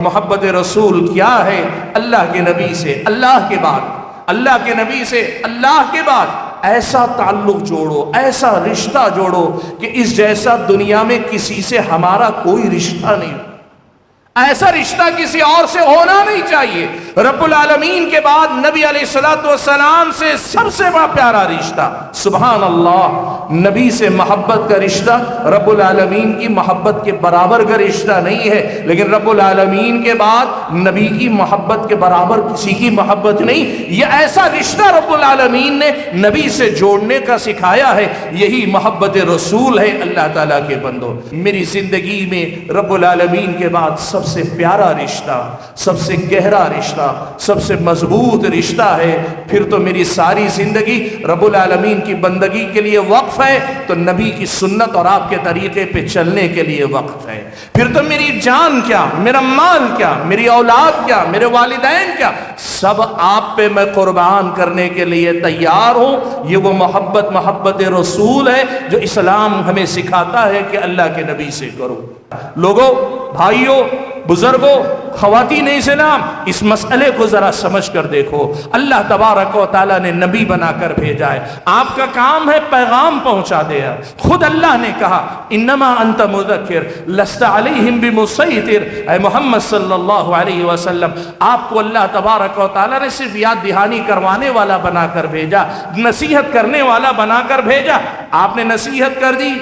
محبت رسول کیا ہے؟ اللہ کے نبی سے اللہ کے بعد، اللہ کے نبی سے اللہ کے بعد ایسا تعلق جوڑو، ایسا رشتہ جوڑو کہ اس جیسا دنیا میں کسی سے ہمارا کوئی رشتہ نہیں، ایسا رشتہ کسی اور سے ہونا نہیں چاہیے۔ رب العالمین کے بعد نبی علیہ الصلوۃ والسلام سے سب سے بڑا پیارا رشتہ، سبحان اللہ، نبی سے محبت کا رشتہ رب العالمین کی محبت کے برابر کا رشتہ نہیں ہے، لیکن رب العالمین کے بعد نبی کی محبت کے برابر کسی کی محبت نہیں۔ یہ ایسا رشتہ رب العالمین نے نبی سے جوڑنے کا سکھایا ہے، یہی محبت رسول ہے۔ اللہ تعالیٰ کے بندو، میری زندگی میں رب العالمین کے بعد سب سے پیارا رشتہ، سب سے گہرا رشتہ، سب سے مضبوط رشتہ ہے، پھر تو میری ساری زندگی رب العالمین کی بندگی کے لیے وقف ہے، تو نبی کی سنت اور آپ کے طریقے پہ چلنے کے لیے وقف ہے۔ پھر تو میری جان کیا، میرا مال کیا، میری اولاد کیا، میرے والدین کیا، سب آپ پہ میں قربان کرنے کے لیے تیار ہوں۔ یہ وہ محبت رسول ہے جو اسلام ہمیں سکھاتا ہے کہ اللہ کے نبی سے کرو۔ لوگوں، بھائیوں، بزرگوں، خواتین اسلام، اس مسئلے کو ذرا سمجھ کر دیکھو۔ اللہ تبارک و تعالیٰ نے نبی بنا کر بھیجا ہے، آپ کا کام ہے پیغام پہنچا دیا۔ خود اللہ نے کہا انما انت مذکر لست علیہم بمسیطر، اے محمد صلی اللہ علیہ وسلم، آپ کو اللہ تبارک و تعالیٰ نے صرف یاد دہانی کروانے والا بنا کر بھیجا، نصیحت کرنے والا بنا کر بھیجا۔ آپ نے نصیحت کر دی،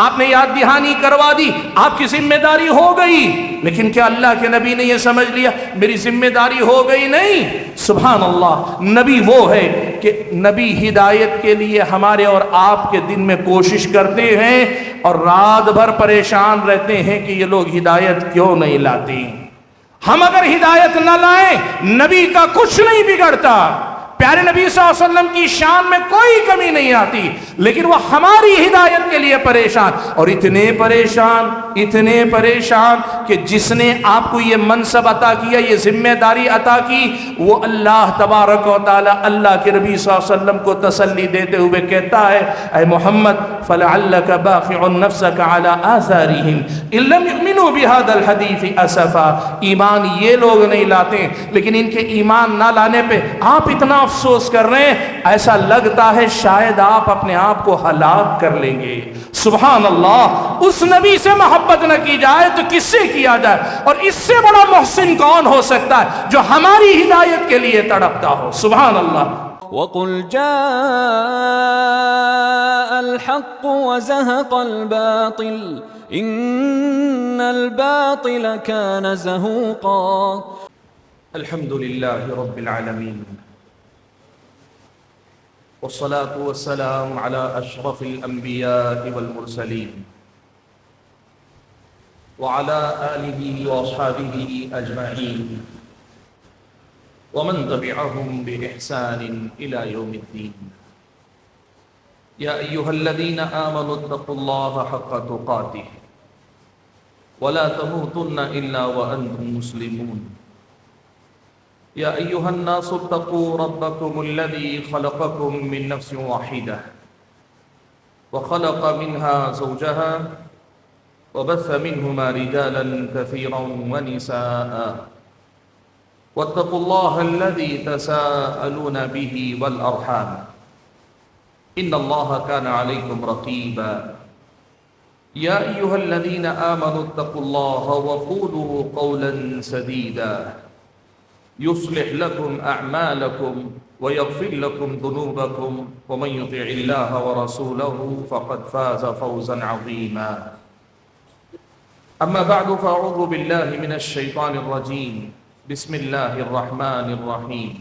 آپ نے یاد دہانی کروا دی، آپ کی ذمہ داری ہو گئی، لیکن کیا اللہ کے نبی نے یہ سمجھ لیا میری ذمہ داری ہو گئی؟ نہیں، سبحان اللہ، نبی وہ ہے کہ نبی ہدایت کے لیے ہمارے اور آپ کے دن میں کوشش کرتے ہیں اور رات بھر پریشان رہتے ہیں کہ یہ لوگ ہدایت کیوں نہیں لاتے۔ ہم اگر ہدایت نہ لائیں نبی کا کچھ نہیں بگڑتا، پیارے نبی صلی اللہ علیہ وسلم کی شان میں کوئی کمی نہیں آتی، لیکن وہ ہماری ہدایت کے لیے پریشان، اور اتنے پریشان کہ جس نے آپ کو یہ منصب عطا کیا، یہ ذمہ داری عطا کی، وہ اللہ تبارک و تعالی اللہ کے نبی صلی اللہ علیہ وسلم کو تسلی دیتے ہوئے کہتا ہے اے محمد فلعلک باخع نفسک علی آثارہم ان لم یؤمنوا بہذا الحدیث اسفا۔ ایمان یہ لوگ نہیں لاتے، لیکن ان کے ایمان نہ لانے پہ آپ اتنا افسوس کر رہے ہیں، ایسا لگتا ہے شاید آپ اپنے آپ کو ہلاک کر لیں گے۔ سبحان اللہ، اس نبی سے محبت نہ کی جائے تو کس سے کیا جائے؟ اور اس سے بڑا محسن کون ہو سکتا ہے جو ہماری ہدایت کے لیے تڑپتا ہو؟ سبحان اللہ۔ وَقُلْ جَاءَ الْحَقُّ وَزَهَقَ الْبَاطِلُ إِنَّ الْبَاطِلَ كَانَ زَهُوقًا۔ الحمد للہ رب العالمین، والصلاة والسلام على أشرف الأنبياء والمرسلين وعلى آله وأصحابه أجمعين ومن تبعهم بإحسان إلى يوم الدين۔ يا أيها الذين آمنوا اتقوا الله حق تقاته ولا تموتن إلا وأنتم مسلمون۔ يا أيها الناس اتقوا ربكم الذي خلقكم من نفس واحدة وخلق منها زوجها وبث منهما رجالا كثيرا ونساء واتقوا الله الذي تساءلون به والأرحام إن الله كان عليكم رقيبا۔ يا أيها الذين آمنوا اتقوا الله وقولوا قولا سديدا يصلح لكم أعمالكم ويغفر لكم ذنوبكم ومن يطع الله ورسوله فقد فاز فوزا عظيما۔ أما بعد فأعوذ بالله من الشيطان الرجيم، بسم الله الرحمن الرحيم،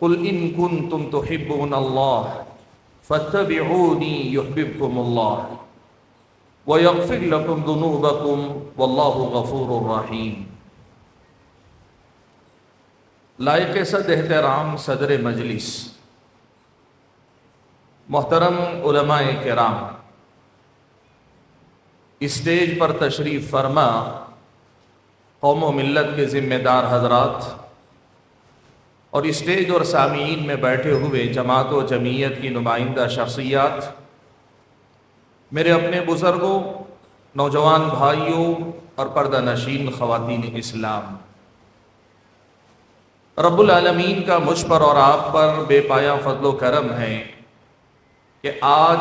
قل إن كنتم تحبون الله فاتبعوني يحببكم الله ويغفر لكم ذنوبكم والله غفور رحيم۔ لائق صد احترام صدر مجلس، محترم علماء کرام، اسٹیج پر تشریف فرما قوم و ملت کے ذمہ دار حضرات، اور اسٹیج اور سامعین میں بیٹھے ہوئے جماعت و جمعیت کی نمائندہ شخصیات، میرے اپنے بزرگوں، نوجوان بھائیوں، اور پردہ نشین خواتین اسلام، رب العالمین کا مجھ پر اور آپ پر بے پایہ فضل و کرم ہے کہ آج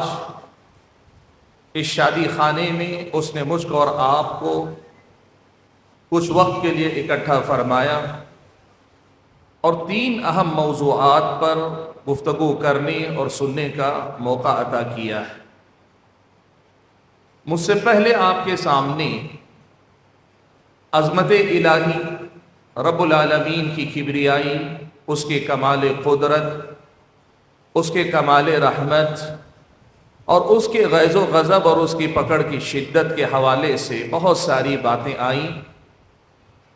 اس شادی خانے میں اس نے مجھ کو اور آپ کو کچھ وقت کے لیے اکٹھا فرمایا اور 3 اہم موضوعات پر گفتگو کرنے اور سننے کا موقع عطا کیا ہے۔ مجھ سے پہلے آپ کے سامنے عظمت الہی، رب العالمین کی کبریائی، اس کے کمال قدرت، اس کے کمال رحمت اور اس کے غیظ و غضب اور اس کی پکڑ کی شدت کے حوالے سے بہت ساری باتیں آئیں۔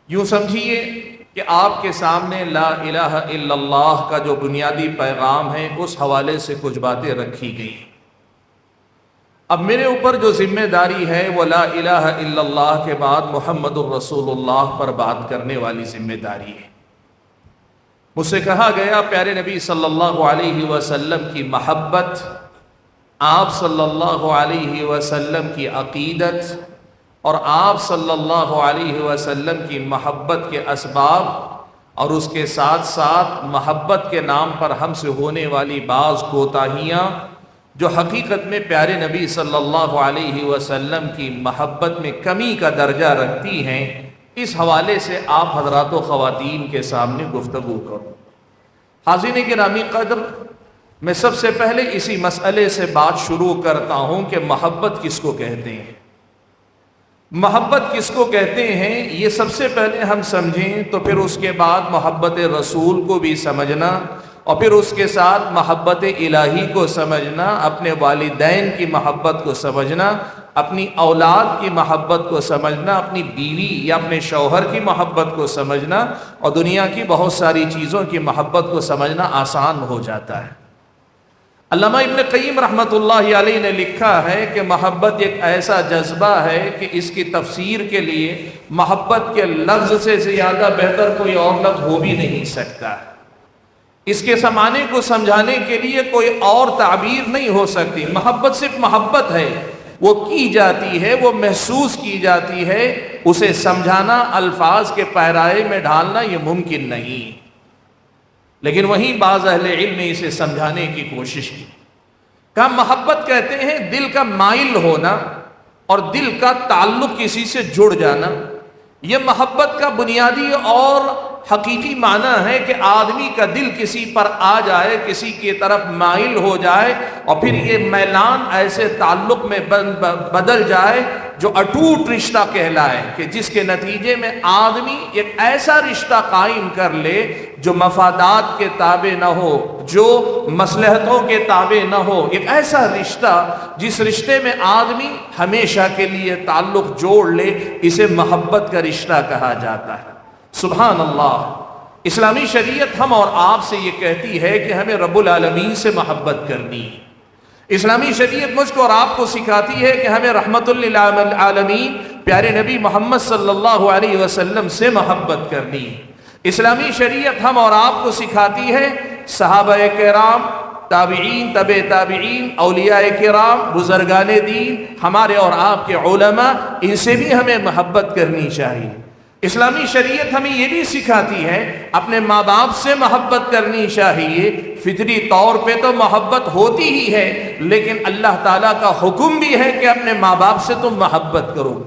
یوں سمجھیے کہ آپ کے سامنے لا الہ الا اللہ کا جو بنیادی پیغام ہے اس حوالے سے کچھ باتیں رکھی گئیں۔ اب میرے اوپر جو ذمہ داری ہے وہ لا الہ الا اللہ کے بعد محمد الرسول اللہ پر بات کرنے والی ذمہ داری ہے۔ مجھ سے کہا گیا پیارے نبی صلی اللہ علیہ وسلم کی محبت، آپ صلی اللہ علیہ وسلم کی عقیدت اور آپ صلی اللہ علیہ وسلم کی محبت کے اسباب اور اس کے ساتھ ساتھ محبت کے نام پر ہم سے ہونے والی بعض کوتاہیاں جو حقیقت میں پیارے نبی صلی اللہ علیہ وسلم کی محبت میں کمی کا درجہ رکھتی ہیں، اس حوالے سے آپ حضرات و خواتین کے سامنے گفتگو کرو۔ حاضرین گرامی قدر، میں سب سے پہلے اسی مسئلے سے بات شروع کرتا ہوں کہ محبت کس کو کہتے ہیں۔ محبت کس کو کہتے ہیں یہ سب سے پہلے ہم سمجھیں تو پھر اس کے بعد محبت رسول کو بھی سمجھنا اور پھر اس کے ساتھ محبت الہی کو سمجھنا، اپنے والدین کی محبت کو سمجھنا، اپنی اولاد کی محبت کو سمجھنا، اپنی بیوی یا اپنے شوہر کی محبت کو سمجھنا اور دنیا کی بہت ساری چیزوں کی محبت کو سمجھنا آسان ہو جاتا ہے۔ علامہ ابن قیم رحمۃ اللہ علیہ نے لکھا ہے کہ محبت ایک ایسا جذبہ ہے کہ اس کی تفسیر کے لیے محبت کے لفظ سے زیادہ بہتر کوئی اور لفظ ہو بھی نہیں سکتا۔ اس کے معنی کو سمجھانے کے لیے کوئی اور تعبیر نہیں ہو سکتی۔ محبت صرف محبت ہے، وہ کی جاتی ہے، وہ محسوس کی جاتی ہے، اسے سمجھانا، الفاظ کے پیرائے میں ڈھالنا یہ ممکن نہیں۔ لیکن وہیں بعض اہل علم نے اسے سمجھانے کی کوشش کی، کہا محبت کہتے ہیں دل کا مائل ہونا اور دل کا تعلق کسی سے جڑ جانا۔ یہ محبت کا بنیادی اور حقیقی معنی ہے کہ آدمی کا دل کسی پر آ جائے، کسی کی طرف مائل ہو جائے اور پھر یہ میلان ایسے تعلق میں بدل جائے جو اٹوٹ رشتہ کہلائے، کہ جس کے نتیجے میں آدمی ایک ایسا رشتہ قائم کر لے جو مفادات کے تابع نہ ہو، جو مصلحتوں کے تابع نہ ہو، ایک ایسا رشتہ جس رشتے میں آدمی ہمیشہ کے لیے تعلق جوڑ لے، اسے محبت کا رشتہ کہا جاتا ہے۔ سبحان اللہ، اسلامی شریعت ہم اور آپ سے یہ کہتی ہے کہ ہمیں رب العالمین سے محبت کرنی ہے۔ اسلامی شریعت مجھ کو اور آپ کو سکھاتی ہے کہ ہمیں رحمت للعالمین پیارے نبی محمد صلی اللہ علیہ وسلم سے محبت کرنی ہے۔ اسلامی شریعت ہم اور آپ کو سکھاتی ہے صحابہ کرام، تابعین، تبع تابعین، اولیاء کرام، بزرگان دین، ہمارے اور آپ کے علماء، ان سے بھی ہمیں محبت کرنی چاہیے۔ اسلامی شریعت ہمیں یہ بھی سکھاتی ہے اپنے ماں باپ سے محبت کرنی چاہیے۔ فطری طور پہ تو محبت ہوتی ہی ہے، لیکن اللہ تعالیٰ کا حکم بھی ہے کہ اپنے ماں باپ سے تم محبت کرو۔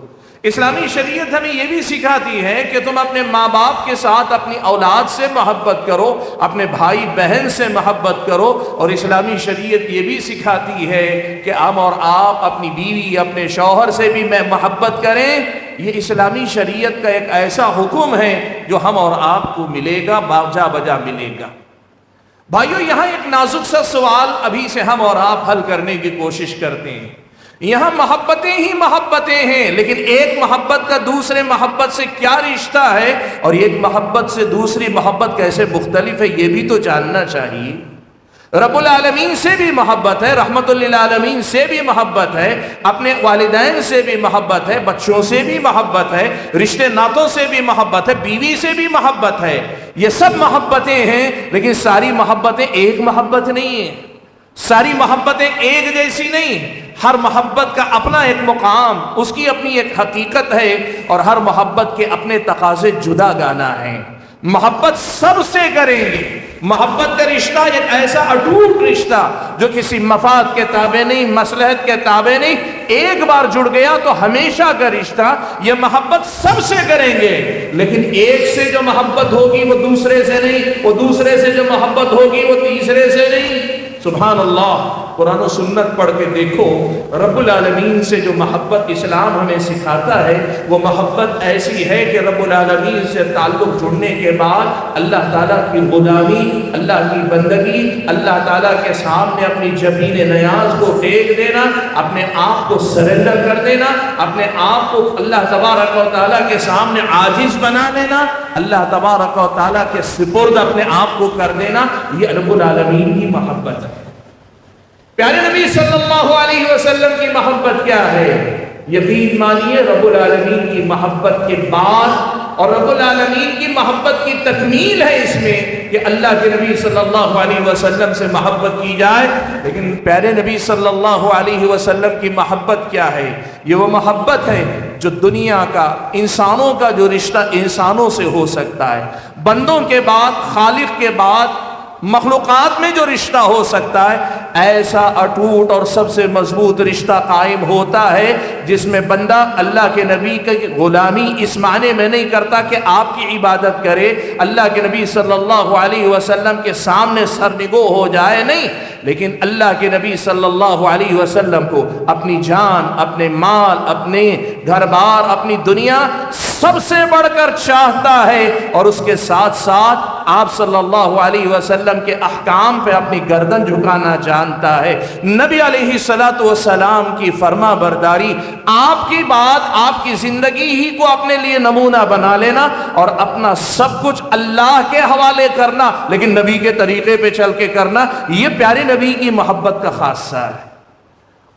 اسلامی شریعت ہمیں یہ بھی سکھاتی ہے کہ تم اپنے ماں باپ کے ساتھ اپنی اولاد سے محبت کرو، اپنے بھائی بہن سے محبت کرو، اور اسلامی شریعت یہ بھی سکھاتی ہے کہ ہم اور آپ اپنی بیوی، اپنے شوہر سے بھی محبت کریں۔ یہ اسلامی شریعت کا ایک ایسا حکم ہے جو ہم اور آپ کو ملے گا، باجا بجا ملے گا۔ بھائیو، یہاں ایک نازک سا سوال ابھی سے ہم اور آپ حل کرنے کی کوشش کرتے ہیں۔ یہاں محبتیں ہی محبتیں ہیں، لیکن ایک محبت کا دوسرے محبت سے کیا رشتہ ہے اور ایک محبت سے دوسری محبت کیسے مختلف ہے، یہ بھی تو جاننا چاہیے۔ رب العالمین سے بھی محبت ہے، رحمت للعالمین سے بھی محبت ہے، اپنے والدین سے بھی محبت ہے، بچوں سے بھی محبت ہے، رشتے ناتوں سے بھی محبت ہے، بیوی سے بھی محبت ہے۔ یہ سب محبتیں ہیں، لیکن ساری محبتیں ایک محبت نہیں ہیں، ساری محبتیں ایک جیسی نہیں۔ ہر محبت کا اپنا ایک مقام، اس کی اپنی ایک حقیقت ہے، اور ہر محبت کے اپنے تقاضے جدا گانا ہیں۔ محبت سب سے کریں گے۔ محبت کا رشتہ ایک ایسا اٹوٹ رشتہ جو کسی مفاد کے تابع نہیں، مصلحت کے تابع نہیں، ایک بار جڑ گیا تو ہمیشہ کا رشتہ۔ یہ محبت سب سے کریں گے، لیکن ایک سے جو محبت ہوگی وہ دوسرے سے نہیں، وہ دوسرے سے جو محبت ہوگی وہ تیسرے سے نہیں۔ سبحان اللہ، قرآن و سنت پڑھ کے دیکھو، رب العالمین سے جو محبت اسلام ہمیں سکھاتا ہے وہ محبت ایسی ہے کہ رب العالمین سے تعلق جڑنے کے بعد اللہ تعالیٰ کی غلامی، اللہ کی بندگی، اللہ تعالیٰ کے سامنے اپنی جبین نیاز کو ٹیک دینا، اپنے آپ کو سرنڈر کر دینا، اپنے آپ کو اللہ تبارک و تعالیٰ کے سامنے عاجز بنا دینا، اللہ تبارک و تعالیٰ کے سپرد اپنے آپ کو کر دینا، یہ رب العالمین کی محبت ہے۔ پیارے نبی صلی اللہ علیہ وسلم کی محبت کیا ہے؟ یقین مانیے رب العالمین کی محبت کے بعد، اور رب العالمین کی محبت کی تکمیل ہے اس میں کہ اللہ کے نبی صلی اللہ علیہ وسلم سے محبت کی جائے۔ لیکن پیارے نبی صلی اللہ علیہ وسلم کی محبت کیا ہے؟ یہ وہ محبت ہے جو دنیا کا، انسانوں کا جو رشتہ انسانوں سے ہو سکتا ہے، بندوں کے بعد، خالق کے بعد مخلوقات میں جو رشتہ ہو سکتا ہے، ایسا اٹوٹ اور سب سے مضبوط رشتہ قائم ہوتا ہے جس میں بندہ اللہ کے نبی کی غلامی اس معنی میں نہیں کرتا کہ آپ کی عبادت کرے، اللہ کے نبی صلی اللہ علیہ وسلم کے سامنے سرنگو ہو جائے، نہیں، لیکن اللہ کے نبی صلی اللہ علیہ وسلم کو اپنی جان، اپنے مال، اپنے گھر بار، اپنی دنیا سب سے بڑھ کر چاہتا ہے، اور اس کے ساتھ ساتھ آپ صلی اللہ علیہ وسلم کے احکام پہ اپنی گردن جھکانا جانتا ہے۔ نبی علیہ الصلوۃ والسلام کی فرما برداری، آپ کی بات، آپ کی زندگی ہی کو اپنے لیے نمونہ بنا لینا اور اپنا سب کچھ اللہ کے حوالے کرنا، لیکن نبی کے طریقے پہ چل کے کرنا، یہ پیارے نبی کی محبت کا خاصہ ہے۔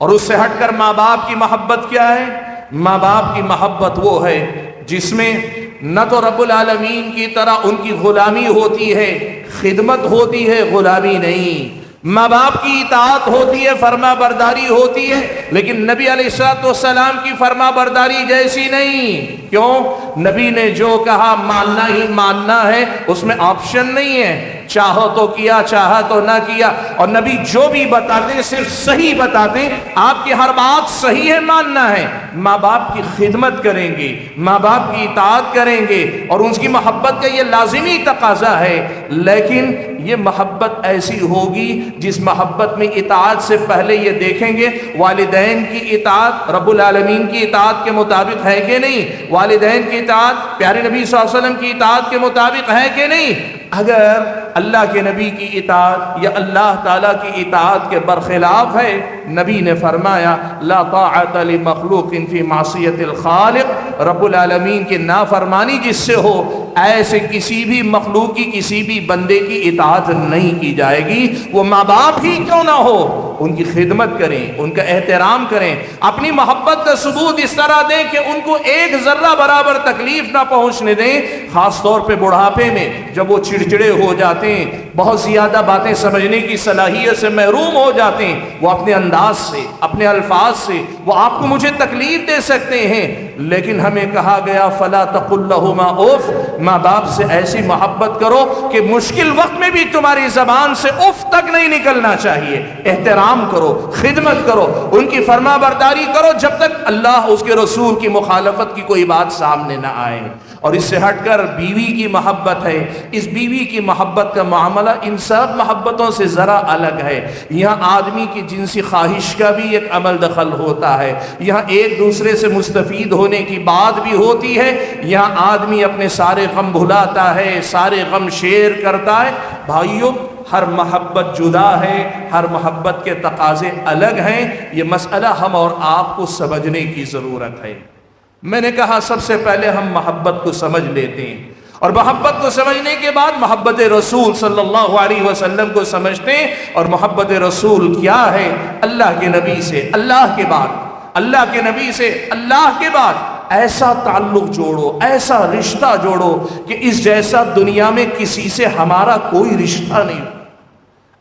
اور اس سے ہٹ کر ماں باپ کی محبت کیا ہے؟ ماں باپ کی محبت وہ ہے جس میں نہ تو رب العالمین کی طرح ان کی غلامی ہوتی ہے، خدمت ہوتی ہے، غلامی نہیں۔ ماں باپ کی اطاعت ہوتی ہے، فرما برداری ہوتی ہے، لیکن نبی علیہ الصلوۃ والسلام کی فرما برداری جیسی نہیں۔ کیوں؟ نبی نے جو کہا ماننا ہی ماننا ہے، اس میں آپشن نہیں ہے، چاہو تو کیا، چاہا تو نہ کیا۔ اور نبی جو بھی بتاتے صرف صحیح بتاتے، آپ کی ہر بات صحیح ہے، ماننا ہے۔ ماں باپ کی خدمت کریں گے، ماں باپ کی اطاعت کریں گے، اور ان کی محبت کا یہ لازمی تقاضا ہے، لیکن یہ محبت ایسی ہوگی جس محبت میں اطاعت سے پہلے یہ دیکھیں گے والدین کی اطاعت رب العالمین کی اطاعت کے مطابق ہے کہ نہیں، والدین کی اطاعت پیارے نبی صلی اللہ علیہ وسلم کی اطاعت کے مطابق ہے کہ نہیں۔ اگر اللہ کے نبی کی اطاعت یا اللہ تعالیٰ کی اطاعت کے برخلاف ہے، نبی نے فرمایا لا طاعت لمخلوق فی معصیت الخالق، رب العالمین کی نافرمانی جس سے ہو، ایسے کسی بھی مخلوق کی، کسی بھی بندے کی اطاعت نہیں کی جائے گی، وہ ماں باپ ہی کیوں نہ ہو۔ ان کی خدمت کریں، ان کا احترام کریں، اپنی محبت کا ثبوت اس طرح دیں کہ ان کو ایک ذرہ برابر تکلیف نہ پہنچنے دیں، خاص طور پہ بڑھاپے میں جب وہ چڑچڑے ہو جاتے ہیں، بہت زیادہ باتیں سمجھنے کی صلاحیت سے محروم ہو جاتے ہیں، وہ اپنے انداز سے، اپنے الفاظ سے وہ آپ کو مجھے تکلیف دے سکتے ہیں، لیکن ہمیں کہا گیا فلا تقل لہما اف، ماں باپ سے ایسی محبت کرو کہ مشکل وقت میں بھی تمہاری زبان سے اف تک نہیں نکلنا چاہیے۔ احترام کرو، خدمت کرو، ان کی فرما برداری کرو جب تک اللہ اس کے رسول کی مخالفت کی کوئی بات سامنے نہ آئے۔ اور اس سے ہٹ کر بیوی کی محبت ہے، اس بیوی کی محبت کا معاملہ ان سب محبتوں سے ذرا الگ ہے۔ یہاں آدمی کی جنسی خواہش کا بھی ایک عمل دخل ہوتا ہے، یہاں ایک دوسرے سے مستفید ہونے کی بات بھی ہوتی ہے، یہاں آدمی اپنے سارے غم بھلاتا ہے، سارے غم شیئر کرتا ہے۔ بھائیوں، ہر محبت جدا ہے، ہر محبت کے تقاضے الگ ہیں، یہ مسئلہ ہم اور آپ کو سمجھنے کی ضرورت ہے۔ میں نے کہا سب سے پہلے ہم محبت کو سمجھ لیتے ہیں، اور محبت کو سمجھنے کے بعد محبت رسول صلی اللہ علیہ وسلم کو سمجھتے ہیں۔ اور محبت رسول کیا ہے؟ اللہ کے نبی سے اللہ کے بعد، اللہ کے نبی سے اللہ کے بعد ایسا تعلق جوڑو، ایسا رشتہ جوڑو کہ اس جیسا دنیا میں کسی سے ہمارا کوئی رشتہ نہیں۔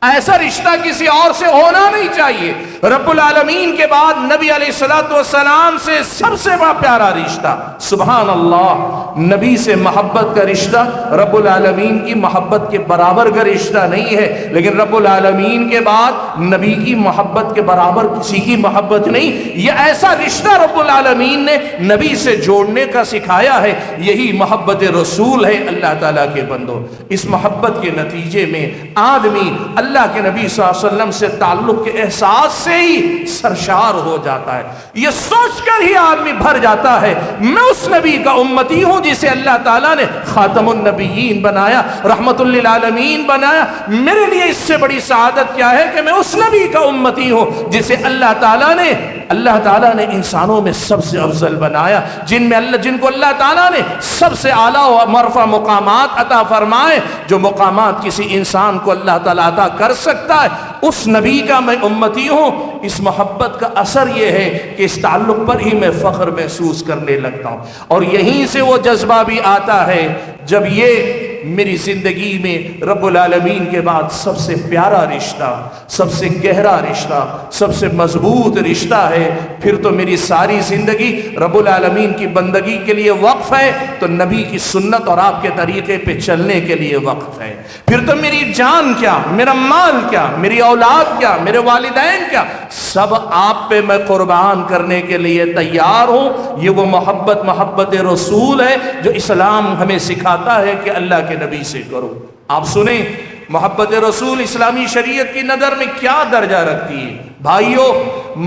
ایسا رشتہ کسی اور سے ہونا نہیں چاہیے۔ رب العالمین کے بعد نبی علیہ الصلوۃ والسلام سے سب سے بڑا پیارا رشتہ، سبحان اللہ، نبی سے محبت کا رشتہ رب العالمین کی محبت کے برابر کا رشتہ نہیں ہے، لیکن رب العالمین کے بعد نبی کی محبت کے برابر کسی کی محبت نہیں۔ یہ ایسا رشتہ رب العالمین نے نبی سے جوڑنے کا سکھایا ہے، یہی محبت رسول ہے اللہ تعالیٰ کے بندوں۔ اس محبت کے نتیجے میں آدمی اللہ کے نبی صلی اللہ علیہ وسلم سے تعلق کے احساس سے ہی سرشار ہو جاتا ہے، یہ سوچ کر ہی آدمی بھر جاتا ہے میں اس نبی کا امتی ہوں جسے اللہ تعالیٰ نے خاتم النبیین بنایا، رحمت للعالمین بنایا۔ میرے لیے اس سے بڑی سعادت کیا ہے کہ میں اس نبی کا امتی ہوں جسے اللہ تعالیٰ نے انسانوں میں سب سے افضل بنایا، جن کو اللہ تعالیٰ نے سب سے اعلیٰ و مرفع مقامات عطا فرمائے، جو مقامات کسی انسان کو اللہ تعالیٰ عطا کر سکتا ہے، اس نبی کا میں امتی ہوں۔ اس محبت کا اثر یہ ہے کہ اس تعلق پر ہی میں فخر محسوس کرنے لگتا ہوں، اور یہیں سے وہ جذبہ بھی آتا ہے جب یہ میری زندگی میں رب العالمین کے بعد سب سے پیارا رشتہ، سب سے گہرا رشتہ، سب سے مضبوط رشتہ ہے، پھر تو میری ساری زندگی رب العالمین کی بندگی کے لیے وقف ہے، تو نبی کی سنت اور آپ کے طریقے پہ چلنے کے لیے وقف ہے۔ پھر تو میری جان کیا، میرا مال کیا، میری اولاد کیا، میرے والدین کیا، سب آپ پہ میں قربان کرنے کے لیے تیار ہوں۔ یہ وہ محبت رسول ہے جو اسلام ہمیں سکھاتا ہے کہ اللہ کے نبی سے کرو۔ آپ سنیں محبت رسول اسلامی شریعت کی نظر میں کیا درجہ رکھتی ہے۔ بھائیو،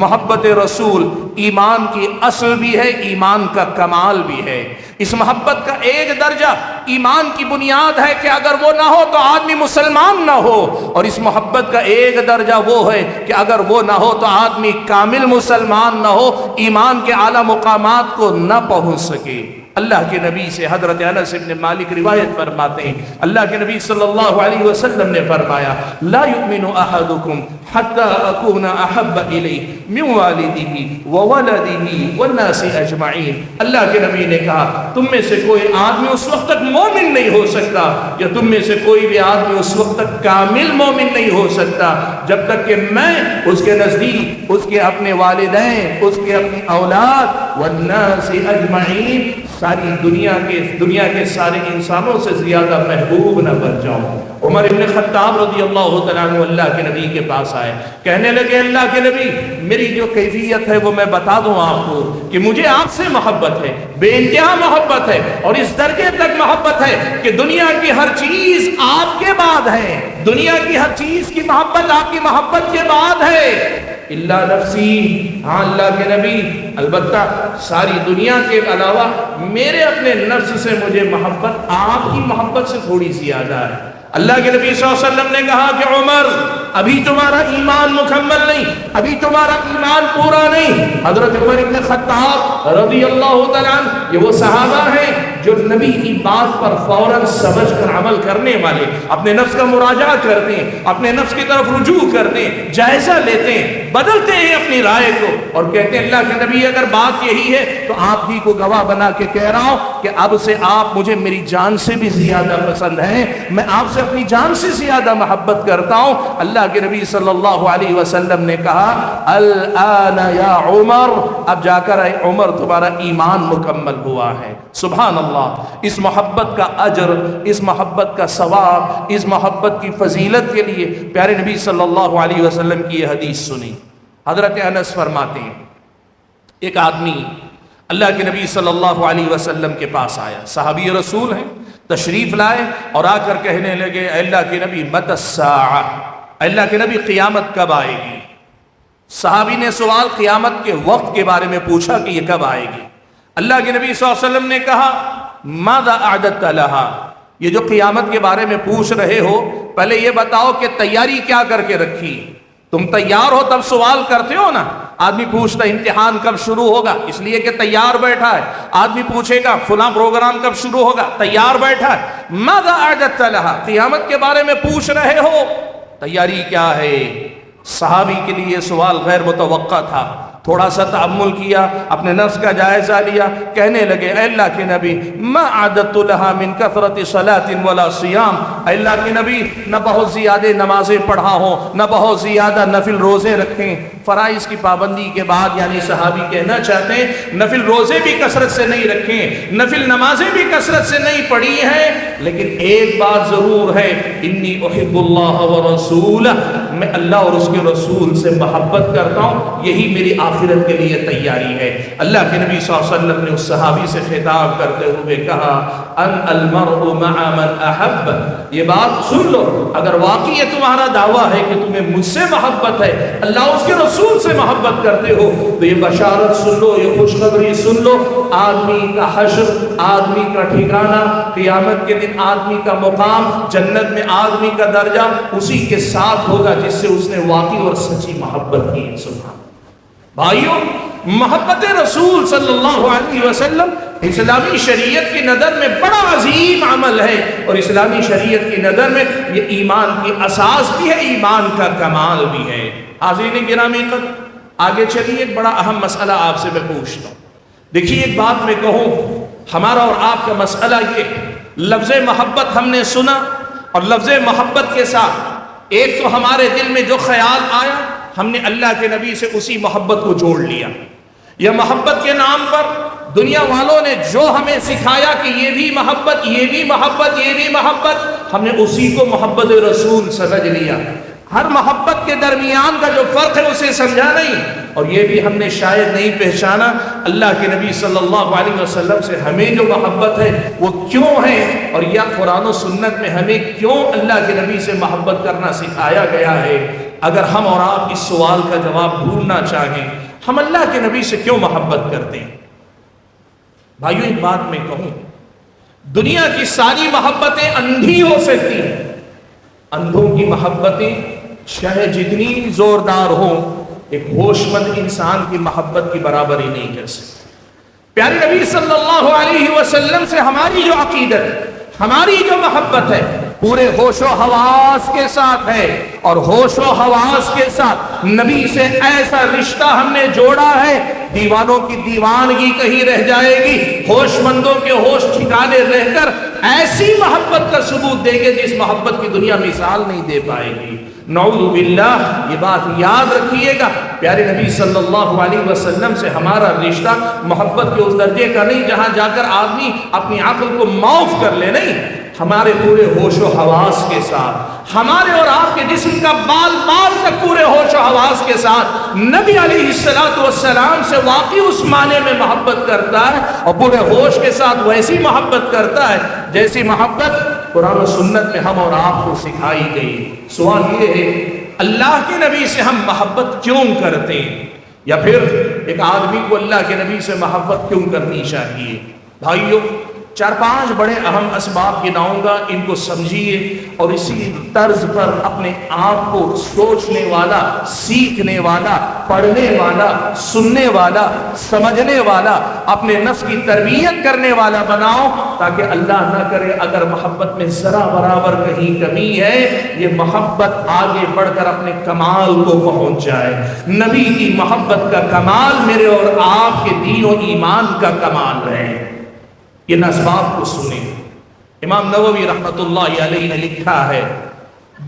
محبت رسول ایمان کی اصل بھی ہے، ایمان کا کمال بھی ہے۔ اس محبت کا ایک درجہ ایمان کی بنیاد ہے کہ اگر وہ نہ ہو تو آدمی مسلمان نہ ہو، اور اس محبت کا ایک درجہ وہ ہے کہ اگر وہ نہ ہو تو آدمی کامل مسلمان نہ ہو، ایمان کے اعلیٰ مقامات کو نہ پہنچ سکے۔ اللہ کے نبی سے حضرت انس بن مالک روایت فرماتے ہیں، اللہ کے نبی صلی اللہ علیہ وسلم نے فرمایا، لا یؤمن احدکم حتی اکون احب الیہ من والدہ وولدہ والناس اجمعین۔ اللہ کے نبی نے کہا تم میں سے کوئی آدمی اس وقت تک مومن نہیں ہو سکتا، یا تم میں سے کوئی بھی آدمی اس وقت تک کامل مومن نہیں ہو سکتا جب تک کہ میں اس کے نزدیک اس کے اپنے والدین، اس کے اپنی اولاد والناس اجمعین، ساری دنیا کے سارے انسانوں سے زیادہ محبوب نہ بن جاؤں۔ عمر ابن خطاب رضی اللہ تعالیٰ عنہ اللہ کے نبی کے پاس آئے، کہنے لگے اللہ کے نبی میری جو کیفیت ہے وہ میں بتا دوں آپ کو کہ مجھے آپ سے محبت ہے، بے انتہا محبت ہے، اور اس درجے تک محبت ہے کہ دنیا کی ہر چیز آپ کے بعد ہے، دنیا کی ہر چیز کی محبت آپ کی محبت کے بعد ہے، اللہ نفسی، ہاں اللہ کے نبی البتہ ساری دنیا کے علاوہ میرے اپنے نفس سے مجھے محبت آپ کی محبت سے تھوڑی سی زیادہ ہے۔ اللہ کے نبی صلی اللہ علیہ وسلم نے کہا کہ عمر ابھی تمہارا ایمان مکمل نہیں، ابھی تمہارا ایمان پورا نہیں۔ حضرت عمر بن خطاب رضی اللہ تعالیٰ عنہ یہ وہ صحابہ ہیں جو نبی کی بات پر فوراً سمجھ کر عمل کرنے والے، اپنے نفس کا مراجعہ کرتے ہیں، اپنے نفس کی طرف رجوع کرتے ہیں، جائزہ لیتے ہیں، بدلتے ہیں اپنی رائے کو، اور کہتے ہیں اللہ کے نبی اگر بات یہی ہے تو آپ ہی کو گواہ بنا کے کہہ رہا ہوں کہ اب سے آپ مجھے میری جان سے بھی زیادہ پسند ہیں، میں آپ سے اپنی جان سے زیادہ محبت کرتا ہوں۔ اللہ کے نبی صلی اللہ علیہ وسلم نے کہا الآن یا عمر، اب جا کر اے عمر تمہارا ایمان مکمل ہوا ہے۔ سبحان اللہ، اس محبت کا اجر، اس محبت کا ثواب، اس محبت کی فضیلت کے لیے پیارے نبی صلی اللہ علیہ وسلم کی یہ حدیث سنی۔ حضرت انس فرماتے ہیں ایک آدمی اللہ کے نبی صلی اللہ علیہ وسلم کے پاس آیا، صحابی رسول ہیں، تشریف لائے اور آ کر کہنے لگے اے اللہ کے نبی متی الساعہ، اللہ کے نبی قیامت کب آئے گی؟ صحابی نے سوال قیامت کے وقت کے بارے میں پوچھا کہ یہ کب آئے گی؟ اللہ کے نبی صلی اللہ علیہ وسلم نے کہا ماذا اعددت لها، یہ جو قیامت کے بارے میں پوچھ رہے ہو پہلے یہ بتاؤ کہ تیاری کیا کر کے رکھی؟ تم تیار ہو تب سوال کرتے ہو نا۔ آدمی پوچھتا امتحان کب شروع ہوگا، اس لیے کہ تیار بیٹھا ہے۔ آدمی پوچھے گا فلاں پروگرام کب شروع ہوگا، تیار بیٹھا ہے۔ ماذا اعددت لها، قیامت کے بارے میں پوچھ رہے ہو، تیاری کیا ہے؟ صحابی کے لیے سوال غیر متوقع تھا، تھوڑا سا تأمل کیا، اپنے نفس کا جائزہ لیا، کہنے لگے اے اللہ کے نبی ما عادت لها من کثرت صلاۃ ولا صیام، اے اللہ کے نبی نہ بہت زیادہ نمازیں پڑھا ہوں، نہ بہت زیادہ نفل روزے رکھیں۔ فرائض کی پابندی کے بعد یعنی صحابی کہنا چاہتے ہیں نفل روزے بھی کثرت سے نہیں رکھیں، نفل نمازیں بھی کثرت سے نہیں پڑھی ہیں، لیکن ایک بات ضرور ہے، انی احب اللہ ورسولہ، میں اللہ اور اس کے رسول سے محبت کرتا ہوں، یہی میری آخرت کے لیے تیاری ہے۔ اللہ کے نبی صلی اللہ علیہ وسلم نے اس صحابی سے خطاب کرتے ہوئے کہا ان المرء مع من احب، یہ بات سن لو، اگر واقعی یہ تمہارا دعویٰ ہے کہ تمہیں مجھ سے محبت ہے، اللہ اس کے رسول سے محبت کرتے ہو، تو یہ بشارت سن لو، یہ خوشخبری سن لو، آدمی کا حشر، آدمی کا ٹھکانہ، قیامت کے دن آدمی کا مقام، جنت میں آدمی کا درجہ اسی کے ساتھ ہوگا جس سے اس نے واقعی اور سچی محبت کی۔ سبحان بھائیوں، محبت رسول صلی اللہ علیہ وسلم اسلامی شریعت کی نظر میں بڑا عظیم عمل ہے، اور اسلامی شریعت کی نظر میں یہ ایمان کی اساس بھی ہے، ایمان کا کمال بھی ہے۔ حاضرین گرامی قدر، آگے چلیے، ایک بڑا اہم مسئلہ آپ سے میں پوچھتا ہوں۔ دیکھیے ایک بات میں کہوں، ہمارا اور آپ کا مسئلہ یہ، لفظ محبت ہم نے سنا، اور لفظ محبت کے ساتھ ایک تو ہمارے دل میں جو خیال آیا، ہم نے اللہ کے نبی سے اسی محبت کو جوڑ لیا، یا محبت کے نام پر دنیا والوں نے جو ہمیں سکھایا کہ یہ بھی محبت، یہ بھی محبت، یہ بھی محبت، ہم نے اسی کو محبت رسول سمجھ لیا۔ ہر محبت کے درمیان کا جو فرق ہے اسے سمجھا نہیں، اور یہ بھی ہم نے شاید نہیں پہچانا اللہ کے نبی صلی اللہ علیہ وسلم سے ہمیں جو محبت ہے وہ کیوں ہے، اور یا قرآن و سنت میں ہمیں کیوں اللہ کے نبی سے محبت کرنا سکھایا گیا ہے۔ اگر ہم اور آپ اس سوال کا جواب ڈھونڈنا چاہیں، ہم اللہ کے نبی سے کیوں محبت کرتے ہیں؟ بھائیو ایک بات میں کہوں، دنیا کی ساری محبتیں اندھی ہو سکتی ہیں، اندھوں کی محبتیں چاہے جتنی زوردار ہوں ایک ہوش مند انسان کی محبت کی برابری نہیں کر سکتی۔ پیارے نبی صلی اللہ علیہ وسلم سے ہماری جو عقیدت، ہماری جو محبت ہے، پورے ہوش و حواس کے ساتھ ہے، اور ہوش و حواس کے ساتھ نبی سے ایسا رشتہ ہم نے جوڑا ہے، دیوانوں کی دیوانگی کہیں رہ جائے گی، ہوش مندوں کے ہوش ٹھکانے رہ کر ایسی محبت کا ثبوت دیں گے جس محبت کی دنیا مثال نہیں دے پائے گی۔ نعوذ باللہ، یہ بات یاد رکھیے گا، پیارے نبی صلی اللہ علیہ وسلم سے ہمارا رشتہ محبت کے اس درجے کا نہیں جہاں جا کر آدمی اپنی عقل کو معاف کر لے، نہیں، ہمارے پورے ہوش و حواس کے ساتھ، ہمارے اور آپ کے جسم کا بال بال تک پورے ہوش و حواس کے ساتھ نبی علیہ السلام سے واقعی اس معنی میں محبت کرتا ہے، اور پورے ہوش کے ساتھ ویسی محبت کرتا ہے جیسی محبت قرآن و سنت میں ہم اور آپ کو سکھائی گئی۔ سوال یہ ہے، اللہ کے نبی سے ہم محبت کیوں کرتے ہیں، یا پھر ایک آدمی کو اللہ کے نبی سے محبت کیوں کرنی چاہیے؟ بھائیو، 4-5 بڑے اہم اسباب گناؤں گا، ان کو سمجھیے، اور اسی طرز پر اپنے آپ کو سوچنے والا، سیکھنے والا، پڑھنے والا، سننے والا، سمجھنے والا، اپنے نفس کی تربیت کرنے والا بناؤ، تاکہ اللہ نہ کرے اگر محبت میں ذرا برابر کہیں کمی ہے، یہ محبت آگے بڑھ کر اپنے کمال کو پہنچ جائے۔ نبی کی محبت کا کمال میرے اور آپ کے دین و ایمان کا کمال ہے۔ یہ اسباب کو سنیں۔ امام نووی رحمۃ اللہ علیہ نے لکھا ہے،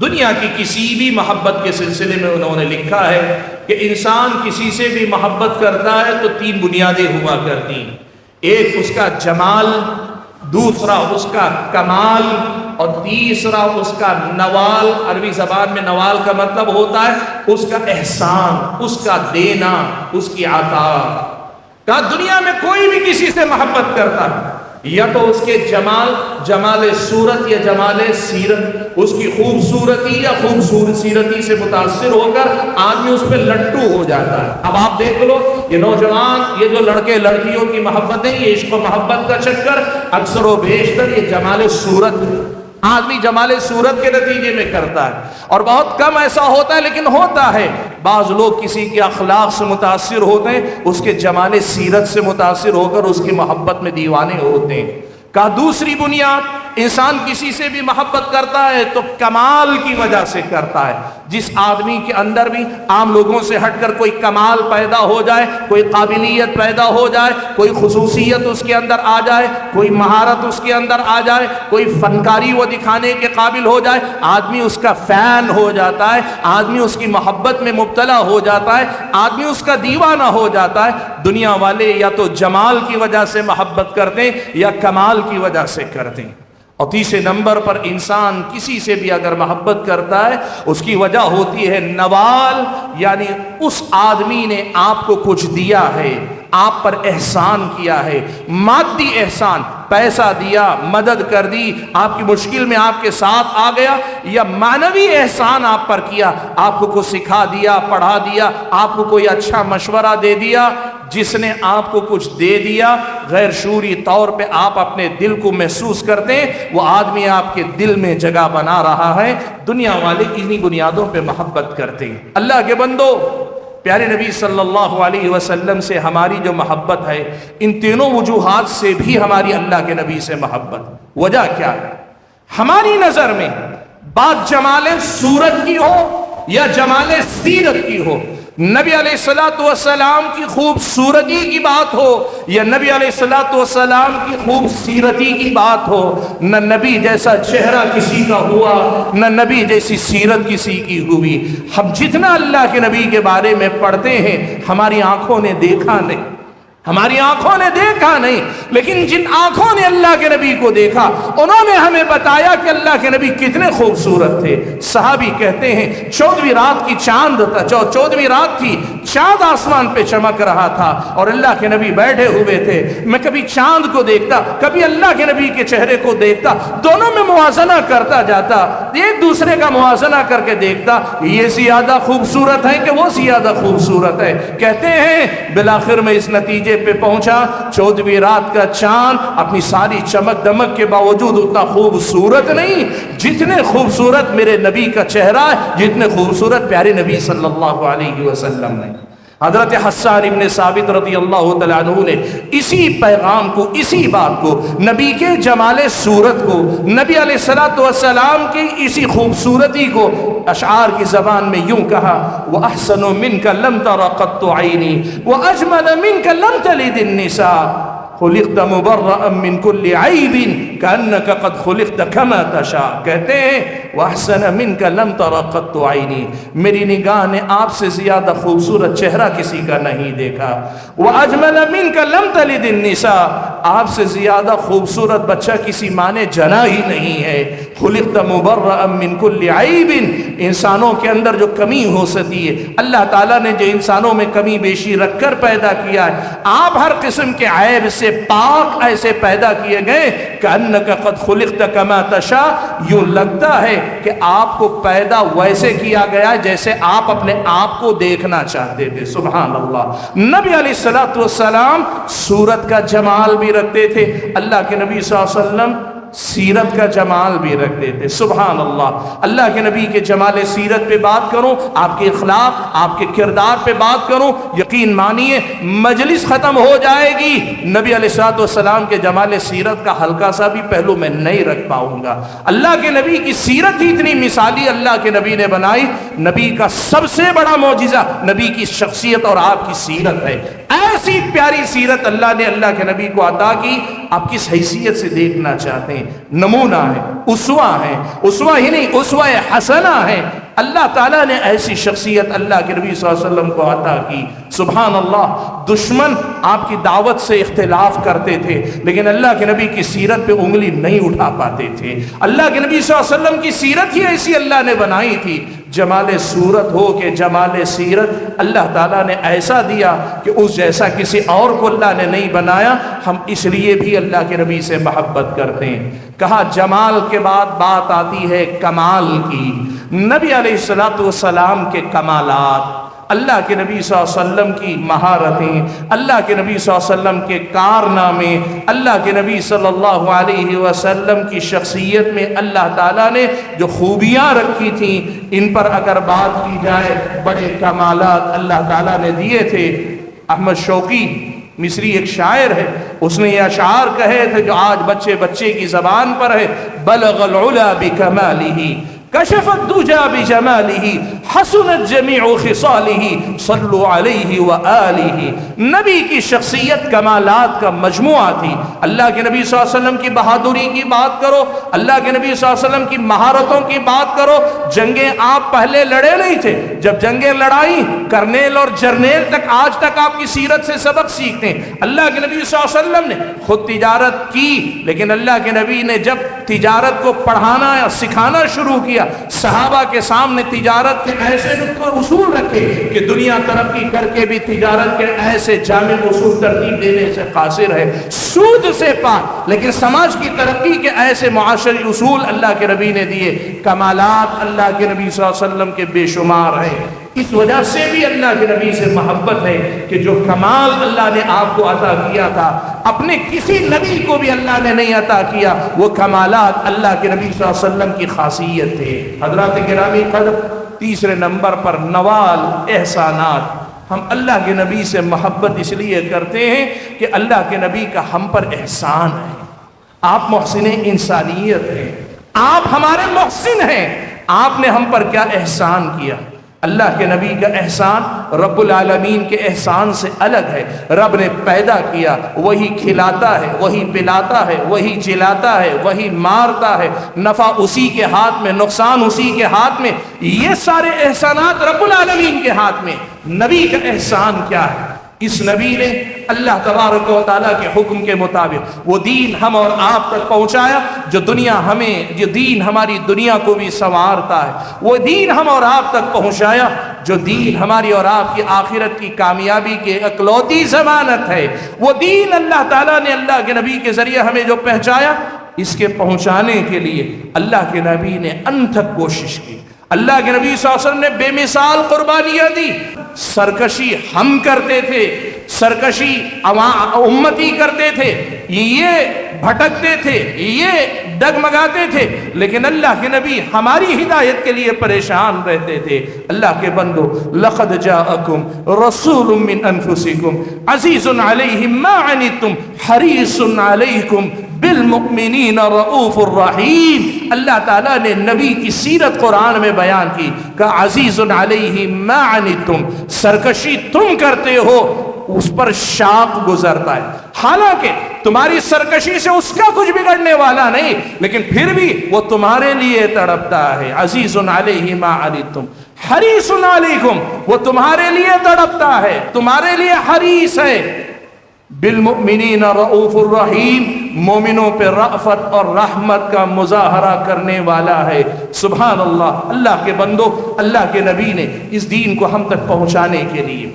دنیا کی کسی بھی محبت کے سلسلے میں انہوں نے لکھا ہے کہ انسان کسی سے بھی محبت کرتا ہے تو 3 بنیادیں ہوا کرتی، ایک اس کا جمال، دوسرا اس کا کمال، اور تیسرا اس کا نوال۔ عربی زبان میں نوال کا مطلب ہوتا ہے اس کا احسان، اس کا دینا، اس کی عطا۔ کہا دنیا میں کوئی بھی کسی سے محبت کرتا ہے، یا تو اس کے جمال صورت یا جمال سیرت، اس کی خوبصورتی یا خوبصورتی سے متاثر ہو کر آدمی اس پہ لٹو ہو جاتا ہے۔ اب آپ دیکھ لو، یہ نوجوان، یہ جو لڑکے لڑکیوں کی محبت ہے، یہ عشق و محبت کا چکر اکثر و بیشتر یہ جمال صورت آدمی جمال صورت کے نتیجے میں کرتا ہے، اور بہت کم ایسا ہوتا ہے لیکن ہوتا ہے۔ بعض لوگ کسی کے اخلاق سے متاثر ہوتے ہیں، اس کے جمال سیرت سے متاثر ہو کر اس کی محبت میں دیوانے ہوتے ہیں۔ کہا دوسری بنیاد انسان کسی سے بھی محبت کرتا ہے تو کمال کی وجہ سے کرتا ہے. جس آدمی کے اندر بھی عام لوگوں سے ہٹ کر کوئی کمال پیدا ہو جائے، کوئی قابلیت پیدا ہو جائے، کوئی خصوصیت اس کے اندر آ جائے، کوئی مہارت اس کے اندر آ جائے، کوئی فنکاری وہ دکھانے کے قابل ہو جائے، آدمی اس کا فین ہو جاتا ہے، آدمی اس کی محبت میں مبتلا ہو جاتا ہے، آدمی اس کا دیوانہ ہو جاتا ہے. دنیا والے یا تو جمال کی وجہ سے محبت کرتے ہیں یا کمال کی وجہ سے کرتے ہیں. اور تیسرے نمبر پر انسان کسی سے بھی اگر محبت کرتا ہے اس کی وجہ ہوتی ہے نوال، یعنی اس آدمی نے آپ کو کچھ دیا ہے، آپ پر احسان کیا ہے، مادی احسان، پیسہ دیا، مدد کر دی، آپ کی مشکل میں آپ کے ساتھ آ گیا، یا معنوی احسان آپ پر کیا، آپ کو کچھ سکھا دیا، پڑھا دیا، آپ کو کوئی اچھا مشورہ دے دیا. جس نے آپ کو کچھ دے دیا غیر شعوری طور پہ آپ اپنے دل کو محسوس کرتے ہیں وہ آدمی آپ کے دل میں جگہ بنا رہا ہے. دنیا والے انہی بنیادوں پہ محبت کرتے ہیں. اللہ کے بندو، پیارے نبی صلی اللہ علیہ وسلم سے ہماری جو محبت ہے ان تینوں وجوہات سے بھی ہماری اللہ کے نبی سے محبت. وجہ کیا ہے؟ ہماری نظر میں بات جمال صورت کی ہو یا جمال سیرت کی ہو، نبی علیہ الصلوۃ والسلام کی خوبصورتی کی بات ہو یا نبی علیہ الصلوۃ والسلام کی خوبصورتی کی بات ہو، نہ نبی جیسا چہرہ کسی کا ہوا، نہ نبی جیسی سیرت کسی کی ہوئی. ہم جتنا اللہ کے نبی کے بارے میں پڑھتے ہیں ہماری آنکھوں نے دیکھا نہیں، ہماری آنکھوں نے دیکھا نہیں، لیکن جن آنکھوں نے اللہ کے نبی کو دیکھا انہوں نے ہمیں بتایا کہ اللہ کے نبی کتنے خوبصورت تھے. صحابی کہتے ہیں 14ویں رات کی چاند تھا، 14ویں رات تھی، چاند آسمان پہ چمک رہا تھا اور اللہ کے نبی بیٹھے ہوئے تھے. میں کبھی چاند کو دیکھتا، کبھی اللہ کے نبی کے چہرے کو دیکھتا، دونوں میں موازنہ کرتا جاتا، ایک دوسرے کا موازنہ کر کے دیکھتا، یہ زیادہ خوبصورت ہے کہ وہ زیادہ خوبصورت ہے. کہتے ہیں بالآخر میں اس نتیجے پہ پہنچا 14ویں رات کا چاند اپنی ساری چمک دمک کے باوجود اتنا خوبصورت نہیں جتنے خوبصورت میرے نبی کا چہرہ ہے، جتنے خوبصورت پیارے نبی صلی اللہ علیہ وسلم نے. حضرت حسان ابن ثابت رضی اللہ تعالیٰ عنہ نے اسی پیغام کو، اسی بات کو، نبی کے جمال صورت کو، نبی علیہ الصلوۃ والسلام کی اسی خوبصورتی کو اشعار کی زبان میں یوں کہا: وَأَحْسَنُ مِنْكَ لَمْ تَرَ قَطُّ عَيْنِي وَأَجْمَلَ مِنْكَ لَمْ تَلِدِ النِّسَاءُ خلقت مبرأ من كل عیب کأنک قد خلقت کما تشاء. کہتے ہیں وَأَحْسَنَ مِنْكَ لَمْ تَرَ قَطُّ عَيْنِي، میری نگاہ نے آپ سے زیادہ خوبصورت چہرہ کسی کا نہیں دیکھا. وَأَجْمَلَ مِنْكَ لَمْ تَلِدِ النِّسَاءُ، آپ سے زیادہ خوبصورت بچہ کسی ماں نے جنا ہی نہیں ہے. خلقت مبرأ من كل عیب، انسانوں کے اندر جو کمی ہو سکتی ہے اللہ تعالیٰ نے جو انسانوں میں کمی بیشی رکھ کر پیدا کیا ہے، آپ ہر قسم کے عیب سے پاک ایسے پیدا کیے گئے کأنک قد خلقت کما تشاء، یوں لگتا ہے کہ آپ کو پیدا ویسے کیا گیا جیسے آپ اپنے آپ کو دیکھنا چاہتے تھے. سبحان اللہ. نبی علیہ الصلوۃ والسلام صورت کا جمال بھی رکھتے تھے، اللہ کے نبی صلی اللہ علیہ وسلم سیرت کا جمال بھی رکھتے تھے. سبحان اللہ. اللہ کے نبی کے جمال سیرت پہ بات کروں، آپ کے اخلاق، آپ کے کردار پہ بات کروں، یقین مانیے مجلس ختم ہو جائے گی، نبی علیہ الصلوۃ والسلام کے جمال سیرت کا ہلکا سا بھی پہلو میں نہیں رکھ پاؤں گا. اللہ کے نبی کی سیرت ہی اتنی مثالی اللہ کے نبی نے بنائی. نبی کا سب سے بڑا معجزہ نبی کی شخصیت اور آپ کی سیرت ہے. ایسی پیاری سیرت اللہ نے اللہ کے نبی کو عطا کی. آپ کس حیثیت سے دیکھنا چاہتے ہیں؟ نمونہ ہے، اسوہ ہے، اسوہ ہی نہیں اسوہ حسنہ ہے. اللہ تعالیٰ نے ایسی شخصیت اللہ کے نبی صلی اللہ علیہ وسلم کو عطا کی. سبحان اللہ. دشمن آپ کی دعوت سے اختلاف کرتے تھے لیکن اللہ کے نبی کی سیرت پہ انگلی نہیں اٹھا پاتے تھے. اللہ کے نبی صلی اللہ علیہ وسلم کی سیرت ہی ایسی اللہ نے بنائی تھی. جمال صورت ہو کہ جمال سیرت اللہ تعالیٰ نے ایسا دیا کہ اس جیسا کسی اور کو اللہ نے نہیں بنایا. ہم اس لیے بھی اللہ کے نبی سے محبت کرتے ہیں. کہا جمال کے بعد بات آتی ہے کمال کی. نبی علیہ الصلوۃ والسلام کے کمالات، اللہ کے نبی صلی اللہ علیہ وسلم کی مہارتیں، اللہ کے نبی صلی اللہ علیہ وسلم کے کارنامے، اللہ کے نبی صلی اللہ علیہ وسلم کی شخصیت میں اللہ تعالیٰ نے جو خوبیاں رکھی تھیں ان پر اگر بات کی جائے بڑے کمالات اللہ تعالیٰ نے دیے تھے. احمد شوقی مصری ایک شاعر ہے، اس نے یہ اشعار کہے تھے جو آج بچے بچے کی زبان پر ہے، بلغ العلا بکمالہ کشف الدجى بجمالہ حسنت جمیع خصالہ صلوا علیہ وآلہ۔ نبی کی شخصیت کمالات کا مجموعہ تھی۔ اللہ کے نبی صلی اللہ علیہ وسلم کی بہادری کی بات کرو، اللہ کے نبی صلی اللہ علیہ وسلم کی مہارتوں کی بات کرو۔ جنگیں آپ پہلے لڑے نہیں تھے، جب جنگیں لڑائی کرنیل اور جرنیل تک آج تک آپ کی سیرت سے سبق سیکھتے ہیں۔ اللہ کے نبی صلی اللہ علیہ وسلم نے خود تجارت کی، لیکن اللہ کے نبی نے جب تجارت کو پڑھانا یا سکھانا شروع کیا، صحابہ کے سامنے تجارت کے ایسے اصول رکھے کہ دنیا ترقی کر کے بھی تجارت کے ایسے جامع اصول ترتیب دینے سے قاصر ہے، سود سے پاک، لیکن سماج کی ترقی کے ایسے معاشرتی اصول اللہ کے نبی نے دیے۔ کمالات اللہ کے نبی صلی اللہ علیہ وسلم کے بے شمار ہیں۔ اس وجہ سے بھی اللہ کے نبی سے محبت ہے کہ جو کمال اللہ نے آپ کو عطا کیا تھا اپنے کسی نبی کو بھی اللہ نے نہیں عطا کیا، وہ کمالات اللہ کے نبی صلی اللہ علیہ وسلم کی خاصیت تھے۔ حضرات گرامی قدر، تیسرے نمبر پر نوال احسانات۔ ہم اللہ کے نبی سے محبت اس لیے کرتے ہیں کہ اللہ کے نبی کا ہم پر احسان ہے۔ آپ محسن انسانیت ہیں، آپ ہمارے محسن ہیں۔ آپ نے ہم پر کیا احسان کیا؟ اللہ کے نبی کا احسان رب العالمین کے احسان سے الگ ہے۔ رب نے پیدا کیا، وہی کھلاتا ہے، وہی پلاتا ہے، وہی جلاتا ہے، وہی مارتا ہے، نفع اسی کے ہاتھ میں، نقصان اسی کے ہاتھ میں۔ یہ سارے احسانات رب العالمین کے ہاتھ میں۔ نبی کا احسان کیا ہے؟ اس نبی نے اللہ تبارک و تعالیٰ کے حکم کے مطابق وہ دین ہم اور آپ تک پہنچایا جو دین ہماری دنیا کو بھی سنوارتا ہے، وہ دین ہم اور آپ تک پہنچایا جو دین ہماری اور آپ کی آخرت کی کامیابی کی اکلوتی ضمانت ہے۔ وہ دین اللہ تعالیٰ نے اللہ کے نبی کے ذریعے ہمیں جو پہنچایا، اس کے پہنچانے کے لیے اللہ کے نبی نے انتھک کوشش کی۔ اللہ کے نبی صلی اللہ علیہ وسلم نے بے مثال قربانیاں دی۔ سرکشی ہم کرتے تھے، سرکشی امتی کرتے تھے، یہ بھٹکتے تھے، یہ ڈگمگاتے تھے، لیکن اللہ کے نبی ہماری ہدایت کے لیے پریشان رہتے تھے۔ اللہ کے بندو، لقد جاءکم رسول من انفسکم عزیز علیہ ما عنتم حریص علیکم بالمؤمنین رؤوف الرحیم۔ اللہ تعالیٰ نے نبی کی سیرت قرآن میں بیان کی کہ عزیز علیہ ما عنتم، سرکشی تم کرتے ہو اس پر شاق گزرتا ہے، حالانکہ تمہاری سرکشی سے اس کا کچھ بگڑنے والا نہیں، لیکن پھر بھی وہ تمہارے لیے تڑپتا ہے۔ عزیز علیہ ما عنتم حریص علیکم، وہ تمہارے لیے تڑپتا ہے، تمہارے لیے حریص ہے۔ بالمؤمنین رؤوف الرحیم، مومنوں پہ رأفت اور رحمت کا مظاہرہ کرنے والا ہے۔ سبحان اللہ۔ اللہ کے بندو، اللہ کے نبی نے اس دین کو ہم تک پہنچانے کے لیے،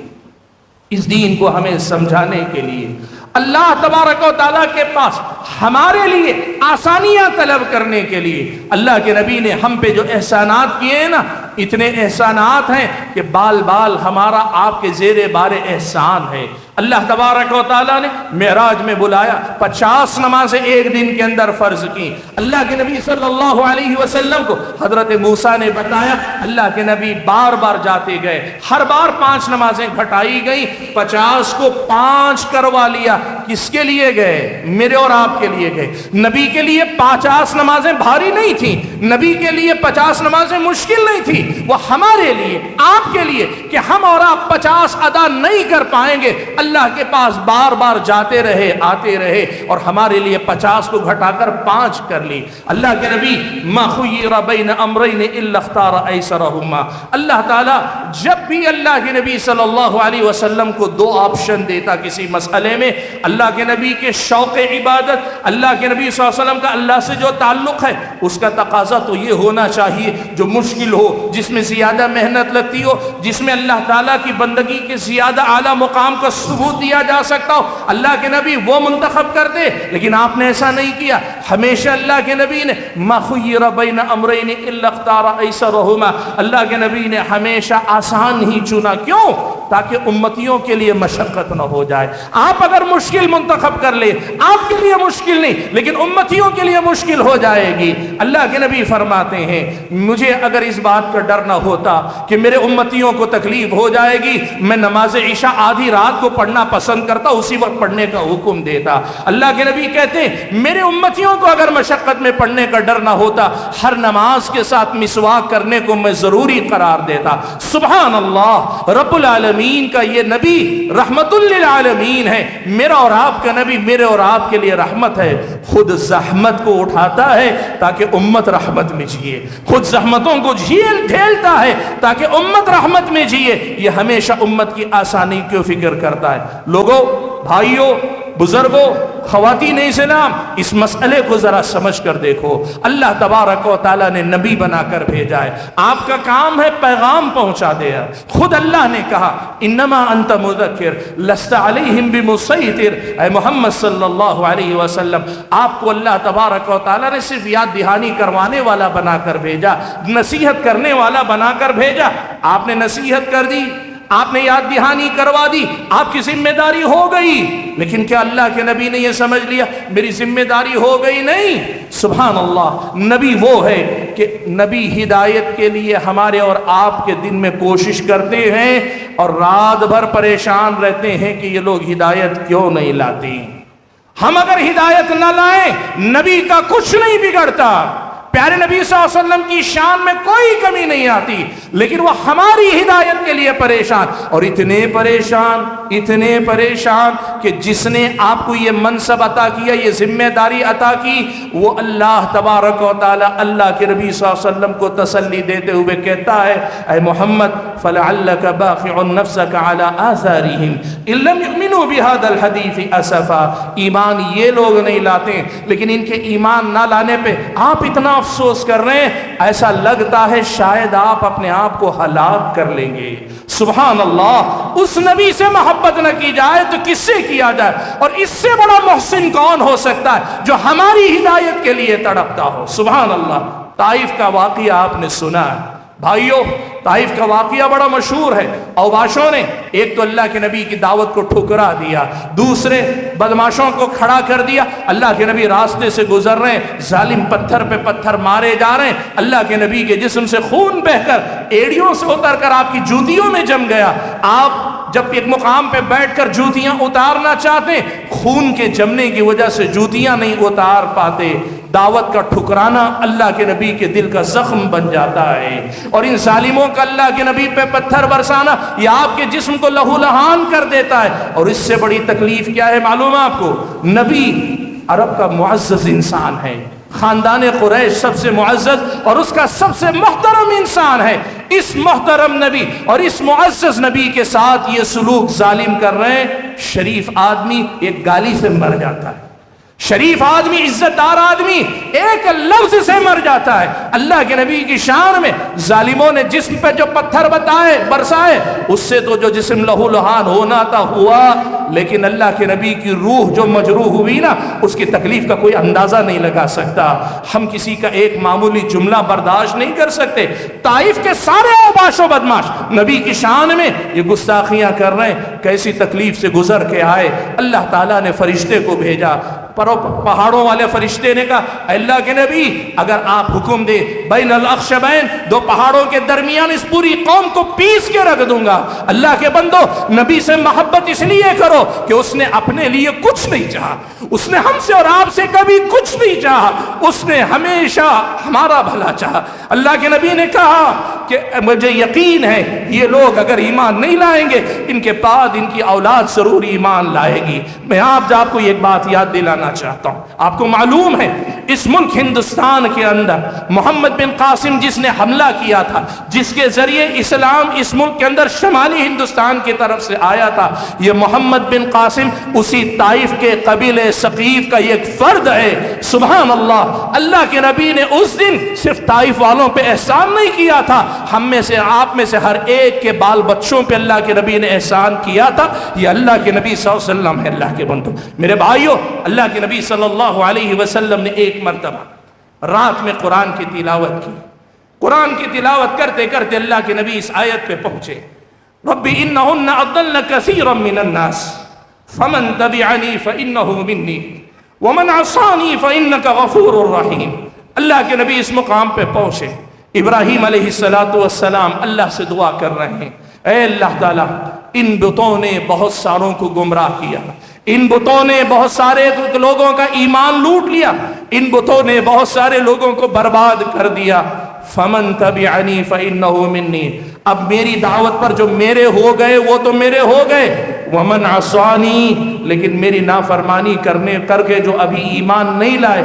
اس دین کو ہمیں سمجھانے کے لیے، اللہ تبارک و تعالیٰ کے پاس ہمارے لیے آسانیاں طلب کرنے کے لیے اللہ کے نبی نے ہم پہ جو احسانات کیے ہیں نا، اتنے احسانات ہیں کہ بال بال ہمارا آپ کے زیر بار احسان ہے۔ اللہ تبارک و تعالیٰ نے معراج میں بلایا، 50 نمازیں ایک دن کے اندر فرض کی۔ اللہ کے نبی صلی اللہ علیہ وسلم کو حضرت موسیٰ نے بتایا، اللہ کے نبی بار بار جاتے گئے، ہر بار 5 نمازیں گھٹائی گئی، 50 کو 5 کروا لیا۔ کس کے لیے گئے؟ میرے اور آپ کے لیے گئے۔ نبی کے لیے 50 نمازیں بھاری نہیں تھیں، نبی کے لیے 50 نمازیں مشکل نہیں تھی، وہ ہمارے لیے، آپ کے لیے کہ ہم اور آپ 50 ادا نہیں کر پائیں گے، اللہ کے پاس بار بار جاتے رہے، آتے رہے، اور ہمارے لیے 50 کو گھٹا کر 5 کر لی۔ اللہ کے نبی ما خیر بین امرین الا اختار ایسرہما، اللہ تعالیٰ جب بھی اللہ کے نبی صلی اللہ علیہ وسلم کو 2 آپشن دیتا کسی مسئلے میں، اللہ کے نبی کے شوق عبادت، اللہ کے نبی صلی اللہ علیہ وسلم کا اللہ سے جو تعلق ہے، اس کا تقاضا تو یہ ہونا چاہیے جو مشکل ہو، جس میں زیادہ محنت لگتی ہو، جس میں اللہ تعالیٰ کی بندگی کے زیادہ اعلیٰ مقام کا ثبوت دیا جا سکتا ہو، اللہ کے نبی وہ منتخب کر دے۔ لیکن آپ نے ایسا نہیں کیا، ہمیشہ اللہ کے نبی نے ما خیر بین امرین الا اختار ایسرہما، اللہ کے نبی نے ہمیشہ آسان ہی چنا، کیوں؟ تاکہ امتیوں کے لیے مشقت نہ ہو جائے۔ آپ اگر مشکل منتخب کر لیں، آپ کے لیے مشکل نہیں لیکن امتیوں کے لیے مشکل ہو جائے گی۔ اللہ کے نبی فرماتے ہیں مجھے اگر اس بات کا ڈر نہ ہوتا کہ میرے امتیوں کو تکلیف ہو جائے گی، میں نماز عشاء آدھی رات کو پڑھنا پسند کرتا، اسی وقت پڑھنے کا حکم دیتا۔ اللہ کے نبی کہتے ہیں میرے امتیوں کو اگر مشقت میں پڑھنے کا ڈر نہ ہوتا، ہر نماز کے ساتھ مسواک کرنے کو میں ضروری قرار دیتا۔ سبحان اللہ، رب العالمین کا یہ نبی رحمت للعالمین ہے، میرا اور آپ کا نبی میرے اور آپ کے لیے رحمت ہے۔ خود زحمت کو اٹھاتا ہے تاکہ امت رحمت میں جیے، خود زحمتوں کو جھیلتا ہے تاکہ امت رحمت میں جیے۔ یہ ہمیشہ امت کی آسانی کی فکر کرتا ہے۔ لوگوں، بھائیوں، بزرگوں، خواتین اسلام، اس مسئلے کو ذرا سمجھ کر دیکھو۔ اللہ تبارک و تعالیٰ نے نبی بنا کر بھیجا ہے، آپ کا کام ہے پیغام پہنچا دیا۔ خود اللہ نے کہا انما انت مذکر لست علیہم بمسیطر، اے محمد صلی اللہ علیہ وسلم، آپ کو اللہ تبارک و تعالیٰ نے صرف یاد دہانی کروانے والا بنا کر بھیجا، نصیحت کرنے والا بنا کر بھیجا۔ آپ نے نصیحت کر دی، آپ نے یاد دہانی کروا دی، آپ کی ذمہ داری ہو گئی۔ لیکن کیا اللہ کے نبی نے یہ سمجھ لیا میری ذمہ داری ہو گئی؟ نہیں، سبحان اللہ، نبی وہ ہے کہ نبی ہدایت کے لیے ہمارے اور آپ کے دن میں کوشش کرتے ہیں اور رات بھر پریشان رہتے ہیں کہ یہ لوگ ہدایت کیوں نہیں لاتے۔ ہم اگر ہدایت نہ لائیں نبی کا کچھ نہیں بگڑتا، پیارے نبی صلی اللہ علیہ وسلم کی شان میں کوئی کمی نہیں آتی، لیکن وہ ہماری ہدایت کے لیے پریشان، اور اتنے پریشان کہ جس نے آپ کو یہ منصب عطا کیا، یہ ذمہ داری عطا کی، وہ اللہ تبارک و تعالی اللہ کے نبی صلی اللہ علیہ وسلم کو تسلی دیتے ہوئے کہتا ہے اے محمد فلعلک باخع نفسک علی آثارہم ان لم یؤمنوا بہذا الحدیث اسفا۔ ایمان یہ لوگ نہیں لاتے، لیکن ان کے ایمان نہ لانے پہ آپ اتنا افسوس کر رہے ہیں، ایسا لگتا ہے شاید آپ اپنے آپ کو ہلاک کر لیں گے۔ سبحان اللہ، اس نبی سے محبت نہ کی جائے تو کس سے کیا جائے؟ اور اس سے بڑا محسن کون ہو سکتا ہے جو ہماری ہدایت کے لیے تڑپتا ہو؟ سبحان اللہ۔ طائف کا واقعہ آپ نے سنا ہے بھائیوں، طائف کا واقعہ بڑا مشہور ہے۔ اوباشوں نے ایک تو اللہ کے نبی کی دعوت کو ٹھکرا دیا، دوسرے بدماشوں کو کھڑا کر دیا۔ اللہ کے نبی راستے سے گزر رہے ہیں، ظالم پتھر پہ پتھر مارے جا رہے ہیں، اللہ کے نبی کے جسم سے خون بہ کر ایڑیوں سے اتر کر آپ کی جوتیوں میں جم گیا۔ آپ جب ایک مقام پہ بیٹھ کر جوتیاں اتارنا چاہتے، خون کے جمنے کی وجہ سے جوتیاں نہیں اتار پاتے۔ دعوت کا ٹھکرانا اللہ کے نبی کے دل کا زخم بن جاتا ہے، اور ان ظالموں کا اللہ کے نبی پہ پتھر برسانا یہ آپ کے جسم کو لہو لہان کر دیتا ہے۔ اور اس سے بڑی تکلیف کیا ہے معلوم ہے آپ کو؟ نبی عرب کا معزز انسان ہے، خاندان قریش سب سے معزز اور اس کا سب سے محترم انسان ہے۔ اس محترم نبی اور اس معزز نبی کے ساتھ یہ سلوک ظالم کر رہے ہیں۔ شریف آدمی ایک گالی سے مر جاتا ہے، شریف آدمی، عزت دار آدمی ایک لفظ سے مر جاتا ہے۔ اللہ کے نبی کی شان میں ظالموں نے جسم پہ جو پتھر برسائے اس سے تو جو جسم لہو لہان ہونا تھا ہوا، لیکن اللہ کے نبی کی روح جو مجروح ہوئی نا، اس کی تکلیف کا کوئی اندازہ نہیں لگا سکتا۔ ہم کسی کا ایک معمولی جملہ برداشت نہیں کر سکتے۔ طائف کے سارے اوباش و بدماش نبی کی شان میں یہ گستاخیاں کر رہے ہیں، کیسی تکلیف سے گزر کے آئے۔ اللہ تعالیٰ نے فرشتے کو بھیجا، پہاڑوں والے فرشتے نے کہا اللہ کے نبی اگر آپ حکم دے بین الاخشبین، دو پہاڑوں کے درمیان اس پوری قوم کو پیس کے رکھ دوں گا۔ اللہ کے بندو، نبی سے محبت اس لیے کرو کہ اس نے اپنے لیے کچھ نہیں چاہا، اس نے ہم سے اور آپ سے کبھی کچھ نہیں چاہا، اس نے ہمیشہ ہمارا بھلا چاہا۔ اللہ کے نبی نے کہا کہ مجھے یقین ہے یہ لوگ اگر ایمان نہیں لائیں گے ان کے بعد ان کی اولاد ضرور ایمان لائے گی۔ میں آپ کو ایک بات یاد دلانا چاہتا ہوں۔ آپ کو معلوم ہے اس ملک ہندوستان کے اندر محمد بن قاسم جس نے حملہ کیا تھا، جس کے ذریعے اسلام اس ملک کے اندر شمالی ہندوستان کی طرف سے آیا تھا، یہ محمد بن قاسم اسی طائف کے قبیلے ثقیف کا ایک فرد ہے۔ سبحان اللہ، اللہ کے نبی نے اس دن صرف طائف والوں پہ احسان نہیں کیا تھا ہم میں سے آپ میں سے ہر ایک کے بال بچوں پہ اللہ کے نبی نے احسان کیا تھا، یہ اللہ کے نبی صلی اللہ علیہ وسلم ہے۔ اللہ کے بندو میرے بھائیوں، اللہ کے نبی صلی اللہ علیہ وسلم نے ایک مرتبہ رات میں قرآن کی تلاوت کی۔ قرآن کی تلاوت کرتے کرتے اللہ کے نبی اس آیت پہ پہنچے، رب انہن اضلن کثیرا من الناس فمن تبعنی فانہ منی ومن عصانی فانک غفور رحیم۔ اللہ کے نبی اس مقام پہ پہنچے، ابراہیم علیہ السلام اللہ سے دعا کر رہے ہیں، اے اللہ تعالیٰ ان بتوں نے بہت ساروں کو گمراہ کیا، ان بتوں نے بہت سارے لوگوں کا ایمان لوٹ لیا، ان بتوں نے بہت سارے لوگوں کو برباد کر دیا، فمن تبعنی فانہ منی، اب میری دعوت پر جو میرے ہو گئے وہ تو میرے ہو گئے، ومن عصانی، لیکن میری نافرمانی کر کے جو ابھی ایمان نہیں لائے،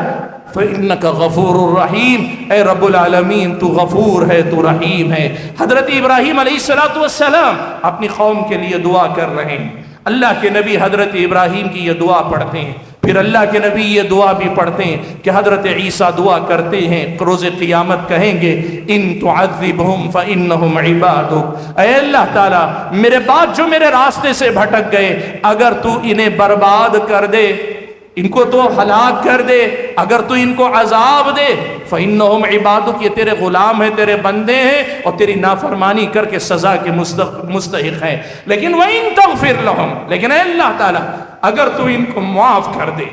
فإنک غفور الرحیم، اے رب العالمین تو غفور ہے، تو رحیم ہے۔ حضرت ابراہیم علیہ السلام اپنی قوم کے لیے دعا کر رہے ہیں، اللہ کے نبی حضرت ابراہیم کی یہ دعا پڑھتے ہیں، پھر اللہ کے نبی یہ دعا بھی پڑھتے ہیں کہ حضرت عیسیٰ دعا کرتے ہیں، روز قیامت کہیں گے ان تعذبہم فإنہم عبادک، اے اللہ تعالیٰ میرے بعد جو میرے راستے سے بھٹک گئے، اگر تو انہیں برباد کر دے، ان کو تو ہلاک کر دے، اگر تو ان کو عذاب دے، فإنہم عبادک، یہ تیرے غلام ہیں، تیرے بندے ہیں، اور تیری نافرمانی کر کے سزا کے مستحق ہیں، لیکن وَإِن تغفر لَهُمْ، لیکن اے اللہ تعالیٰ اگر تو ان کو معاف کر دے،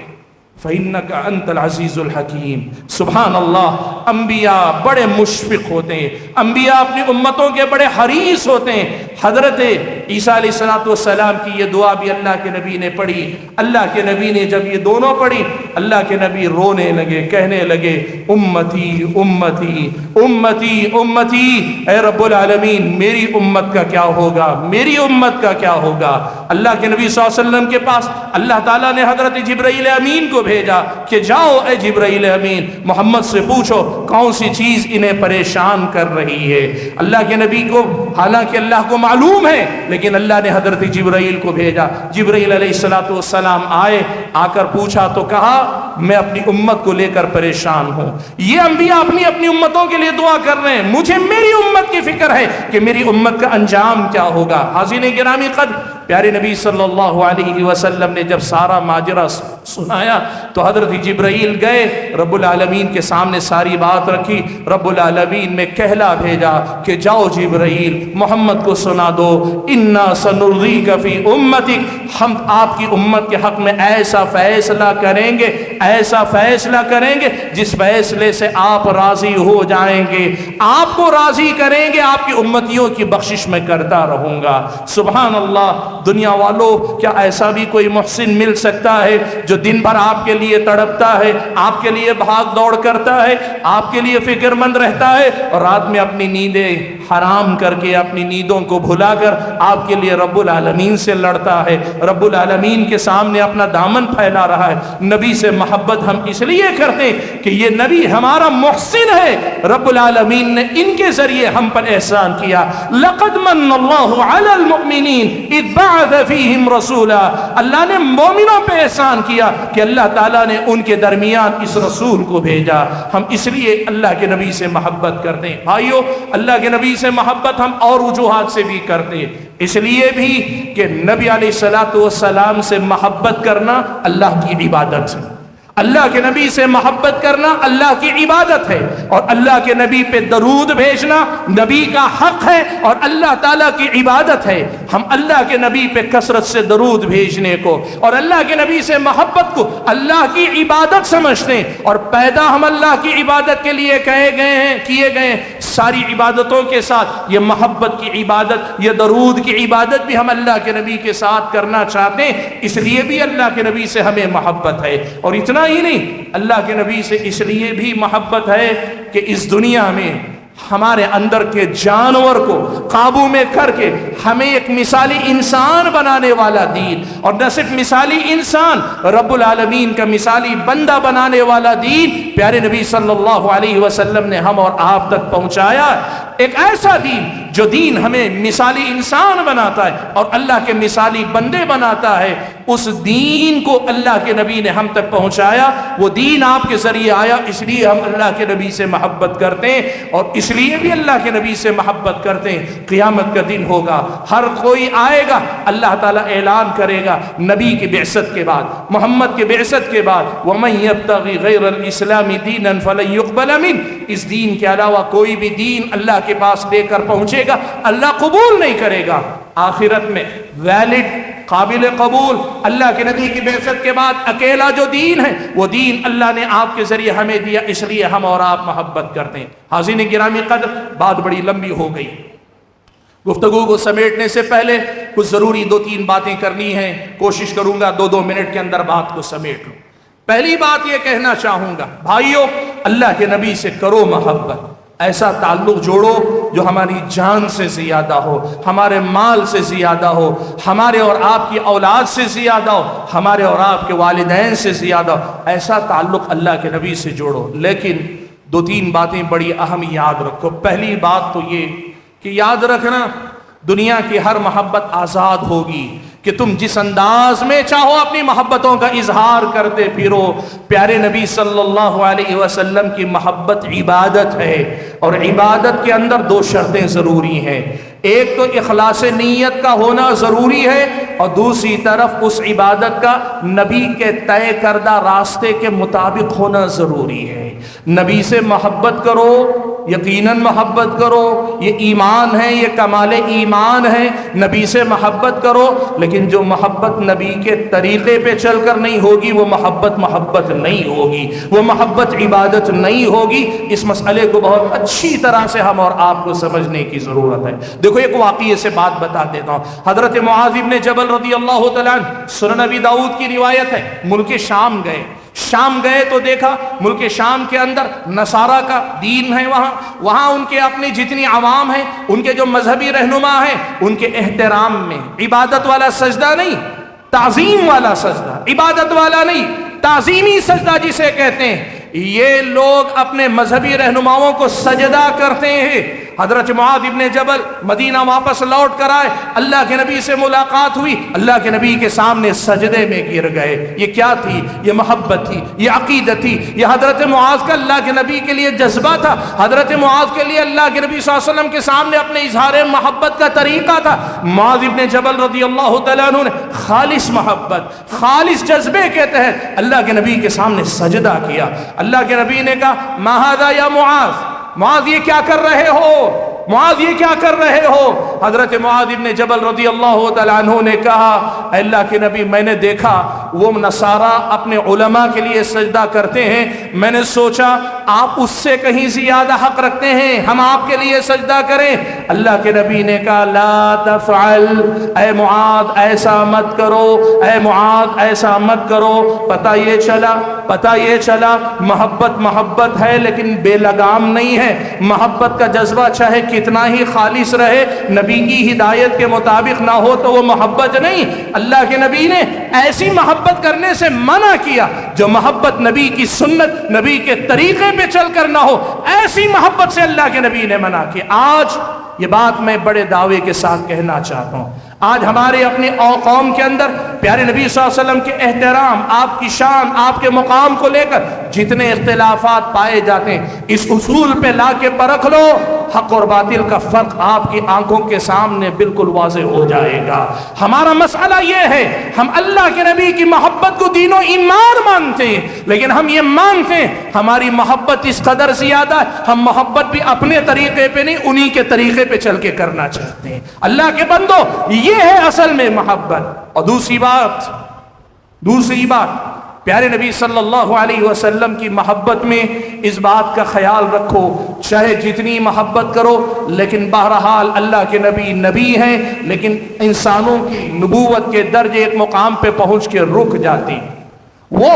فَإِنَّكَ أَنْتَ الْعَزِيزُ الْحَكِيمُ۔ سبحان اللہ، انبیاء بڑے مشفق ہوتے ہیں، انبیاء اپنی امتوں کے بڑے حریص ہوتے ہیں۔ حضرت عیسیٰ علیہ السلام کی یہ دعا بھی اللہ کے نبی نے پڑھی، اللہ کے نبی نے جب یہ دونوں پڑھی، اللہ کے نبی رونے لگے، کہنے لگے امتی امتی امتی امتی، اے رب العالمین میری امت کا کیا ہوگا، میری امت کا کیا ہوگا۔ اللہ کے نبی صلی اللہ علیہ وسلم کے پاس اللہ تعالیٰ نے حضرت جبرائیل امین کو بھیجا کہ جاؤ اے جبرائیل امین، محمد سے پوچھو کون سی چیز انہیں پریشان کر رہی ہے۔ اللہ کے نبی کو حالانکہ اللہ کو معلوم ہے، لیکن اللہ نے حضرت جبرائیل کو بھیجا۔ جبرائیل علیہ السلام آئے، آ کر پوچھا تو کہا میں اپنی امت کو لے کر پریشان ہوں۔ یہ انبیاء اپنی اپنی امتوں کے لیے دعا کر رہے ہیں، مجھے میری امت کی فکر ہے کہ میری امت کا انجام کیا ہوگا۔ حاضرین گرامی قدر، پیارے نبی صلی اللہ علیہ وسلم نے جب سارا ماجرا سنایا تو حضرت جبرائیل گئے، رب العالمین کے سامنے ساری بات رکھی، رب العالمین نے کہلا بھیجا کہ جاؤ جبرائیل محمد کو سنا دو، انا سنرضیک فی امتک، ہم آپ کی امت کے حق میں ایسا فیصلہ کریں گے، ایسا فیصلہ کریں گے جس فیصلے سے آپ راضی ہو جائیں گے، آپ کو راضی کریں گے، آپ کی امتیوں کی بخشش میں کرتا رہوں گا۔ سبحان اللہ، دنیا والوں کیا ایسا بھی کوئی محسن مل سکتا ہے جو دن بھر آپ کے لیے تڑپتا ہے، آپ کے لیے بھاگ دوڑ کرتا ہے، آپ کے لیے فکر مند رہتا ہے، اور رات میں اپنی نیندیں حرام کر کے، اپنی نیندوں کو بھلا کر آپ کے لیے رب العالمین سے لڑتا ہے، رب العالمین کے سامنے اپنا دامن پھیلا رہا ہے۔ نبی سے محبت ہم اس لیے کرتے ہیں کہ یہ نبی ہمارا محسن ہے، رب العالمین نے ان کے ذریعے ہم پر احسان کیا۔ لقد من اللہ علی المؤمنین اذ بعث فیہم رسولا، اللہ نے مومنوں پہ احسان کیا کہ اللہ تعالیٰ نے ان کے درمیان اس رسول کو بھیجا۔ ہم اس لیے اللہ کے نبی سے محبت کرتے ہیں۔ بھائیو، اللہ کے نبی سے محبت ہم اور وجوہات سے بھی کرتے ہیں، اس لیے بھی کہ نبی علیہ السلام سے محبت کرنا اللہ کی عبادت ہے، اللہ کے نبی سے محبت کرنا اللہ کی عبادت ہے، اور اللہ کے نبی پہ درود بھیجنا نبی کا حق ہے اور اللہ تعالیٰ کی عبادت ہے۔ ہم اللہ کے نبی پہ کثرت سے درود بھیجنے کو اور اللہ کے نبی سے محبت کو اللہ کی عبادت سمجھتے ہیں، اور پیدا ہم اللہ کی عبادت کے لیے کیے گئے ہیں۔ ساری عبادتوں کے ساتھ یہ محبت کی عبادت، یہ درود کی عبادت بھی ہم اللہ کے نبی کے ساتھ کرنا چاہتے ہیں، اس لیے بھی اللہ کے نبی سے ہمیں محبت ہے۔ اور اتنا ہی نہیں، اللہ کے نبی سے اس لیے بھی محبت ہے کہ اس دنیا میں ہمارے اندر کے جانور کو قابو میں کر کے ہمیں ایک مثالی انسان بنانے والا دین، اور نہ صرف مثالی انسان، رب العالمین کا مثالی بندہ بنانے والا دین پیارے نبی صلی اللہ علیہ وسلم نے ہم اور آپ تک پہنچایا۔ ایک ایسا دین جو دین ہمیں مثالی انسان بناتا ہے اور اللہ کے مثالی بندے بناتا ہے، اس دین کو اللہ کے نبی نے ہم تک پہنچایا۔ وہ دین آپ کے ذریعے آیا، اس لیے ہم اللہ کے نبی سے محبت کرتے ہیں، اور اس لیے بھی اللہ کے نبی سے محبت کرتے ہیں۔ قیامت کا دن ہوگا، ہر کوئی آئے گا، اللہ تعالیٰ اعلان کرے گا نبی کی بعثت کے بعد، محمد کے بعثت کے بعد، وَمَن يَبْتَغِ غَيْرَ الْإِسْلَامِ دِينًا فَلَن يُقْبَلَ مِنْهُ، اس دین کے علاوہ کوئی بھی دین اللہ کے پاس لے کر پہنچے گا اللہ قبول نہیں کرے گا۔ آخرت میں ویلڈ، قابل قبول، اللہ کے نبی کی بعثت کے بعد اکیلا جو دین ہے وہ دین اللہ نے آپ کے ذریعے ہمیں دیا، اس لیے ہم اور آپ محبت کرتے ہیں۔ حاضرین گرامی قدر، بات بڑی لمبی ہو گئی، گفتگو کو سمیٹنے سے پہلے کچھ ضروری 2-3 باتیں کرنی ہیں، کوشش کروں گا 2-2 منٹ کے اندر بات کو سمیٹ لوں۔ پہلی بات یہ کہنا چاہوں گا، بھائیو اللہ کے نبی سے کرو محبت، ایسا تعلق جوڑو جو ہماری جان سے زیادہ ہو، ہمارے مال سے زیادہ ہو، ہمارے اور آپ کی اولاد سے زیادہ ہو، ہمارے اور آپ کے والدین سے زیادہ ہو، ایسا تعلق اللہ کے نبی سے جوڑو۔ لیکن 2-3 باتیں بڑی اہم یاد رکھو۔ پہلی بات تو یہ کہ یاد رکھنا دنیا کی ہر محبت آزاد ہوگی کہ تم جس انداز میں چاہو اپنی محبتوں کا اظہار کرتے پھرو۔ پیارے نبی صلی اللہ علیہ وسلم کی محبت عبادت ہے، اور عبادت کے اندر 2 شرطیں ضروری ہیں۔ ایک تو اخلاص نیت کا ہونا ضروری ہے، اور دوسری طرف اس عبادت کا نبی کے طے کردہ راستے کے مطابق ہونا ضروری ہے۔ نبی سے محبت کرو، یقیناً محبت کرو، یہ ایمان ہے، یہ کمال ایمان ہے۔ نبی سے محبت کرو، لیکن جو محبت نبی کے طریقے پہ چل کر نہیں ہوگی وہ محبت نہیں ہوگی، وہ محبت عبادت نہیں ہوگی۔ اس مسئلے کو بہت اچھی طرح سے ہم اور آپ کو سمجھنے کی ضرورت ہے۔ دیکھو ایک واقعے سے بات بتا دیتا ہوں۔ حضرت معاذ بن جبل رضی اللہ تعالیٰ عنہ، سنن ابی داؤد کی روایت ہے، ملک شام گئے تو دیکھا ملک شام کے اندر نصارہ کا دین ہے، وہاں ان کے اپنی جتنی عوام ہیں، ان کے جو مذہبی رہنما ہیں، ان کے احترام میں عبادت والا سجدہ نہیں، تعظیم والا سجدہ، عبادت والا نہیں، تعظیمی سجدہ جسے کہتے ہیں، یہ لوگ اپنے مذہبی رہنماؤں کو سجدہ کرتے ہیں۔ حضرت معاذ ابن جبل مدینہ واپس لوٹ کر آئے، اللہ کے نبی سے ملاقات ہوئی، اللہ کے نبی کے سامنے سجدے میں گر گئے۔ یہ کیا تھی؟ یہ محبت تھی، یہ عقیدت تھی، یہ حضرت معاذ کا اللہ کے نبی کے لیے جذبہ تھا۔ حضرت معاذ کے لیے اللہ کے نبی صلی اللہ علیہ وسلم کے سامنے اپنے اظہار محبت کا طریقہ تھا۔ معاذ ابن جبل رضی اللہ تعالیٰ عنہ نے خالص محبت، خالص جذبے کے تحت اللہ کے نبی کے سامنے سجدہ کیا۔ اللہ کے نبی نے کہا ما ھذا یا معاذ، معاذ یہ کیا کر رہے ہو، معاذ یہ کیا کر رہے ہو؟ حضرت معاذ ابن جبل رضی اللہ تعالیٰ عنہ نے کہا اے اللہ کے نبی، میں نے دیکھا وہ نصارہ اپنے علماء کے لیے سجدہ کرتے ہیں، میں نے سوچا آپ اس سے کہیں زیادہ حق رکھتے ہیں، ہم آپ کے لیے سجدہ کریں۔ اللہ کے نبی نے کہا لا تفعل، اے معاذ ایسا مت کرو، اے معاذ ایسا مت کرو۔ پتہ یہ چلا محبت ہے لیکن بے لگام نہیں ہے۔ محبت کا جذبہ چاہے کتنا ہی خالص رہے، نبی کی ہدایت کے مطابق نہ ہو تو وہ محبت نہیں۔ اللہ کے نبی نے ایسی محبت کرنے سے منع کیا جو محبت نبی کی سنت، نبی کے طریقے پہ چل کر نہ ہو، ایسی محبت سے اللہ کے نبی نے منع کیا۔ آج یہ بات میں بڑے دعوے کے ساتھ کہنا چاہتا ہوں، آج ہمارے اپنے قوم کے اندر پیارے نبی صلی اللہ علیہ وسلم کے احترام، آپ کی شان، آپ کے مقام کو لے کر جتنے اختلافات پائے جاتے ہیں، اس اصول پہ لا کے پرکھ لو، حق اور باطل کا فرق آپ کی آنکھوں کے سامنے بالکل واضح ہو جائے گا۔ ہمارا مسئلہ یہ ہے، ہم اللہ کے نبی کی محبت کو دین و ایمان مانتے ہیں، لیکن ہم یہ مانتے ہیں ہماری محبت اس قدر زیادہ ہے، ہم محبت بھی اپنے طریقے پہ نہیں، انہی کے طریقے پہ چل کے کرنا چاہتے ہیں۔ اللہ کے بندو، یہ ہے اصل میں محبت۔ اور دوسری بات پیارے نبی صلی اللہ علیہ وسلم کی محبت میں اس بات کا خیال رکھو، چاہے جتنی محبت کرو لیکن بہرحال اللہ کے نبی ہیں، لیکن انسانوں کی نبوت کے درجے ایک مقام پہ پہنچ کے رک جاتی۔ وہ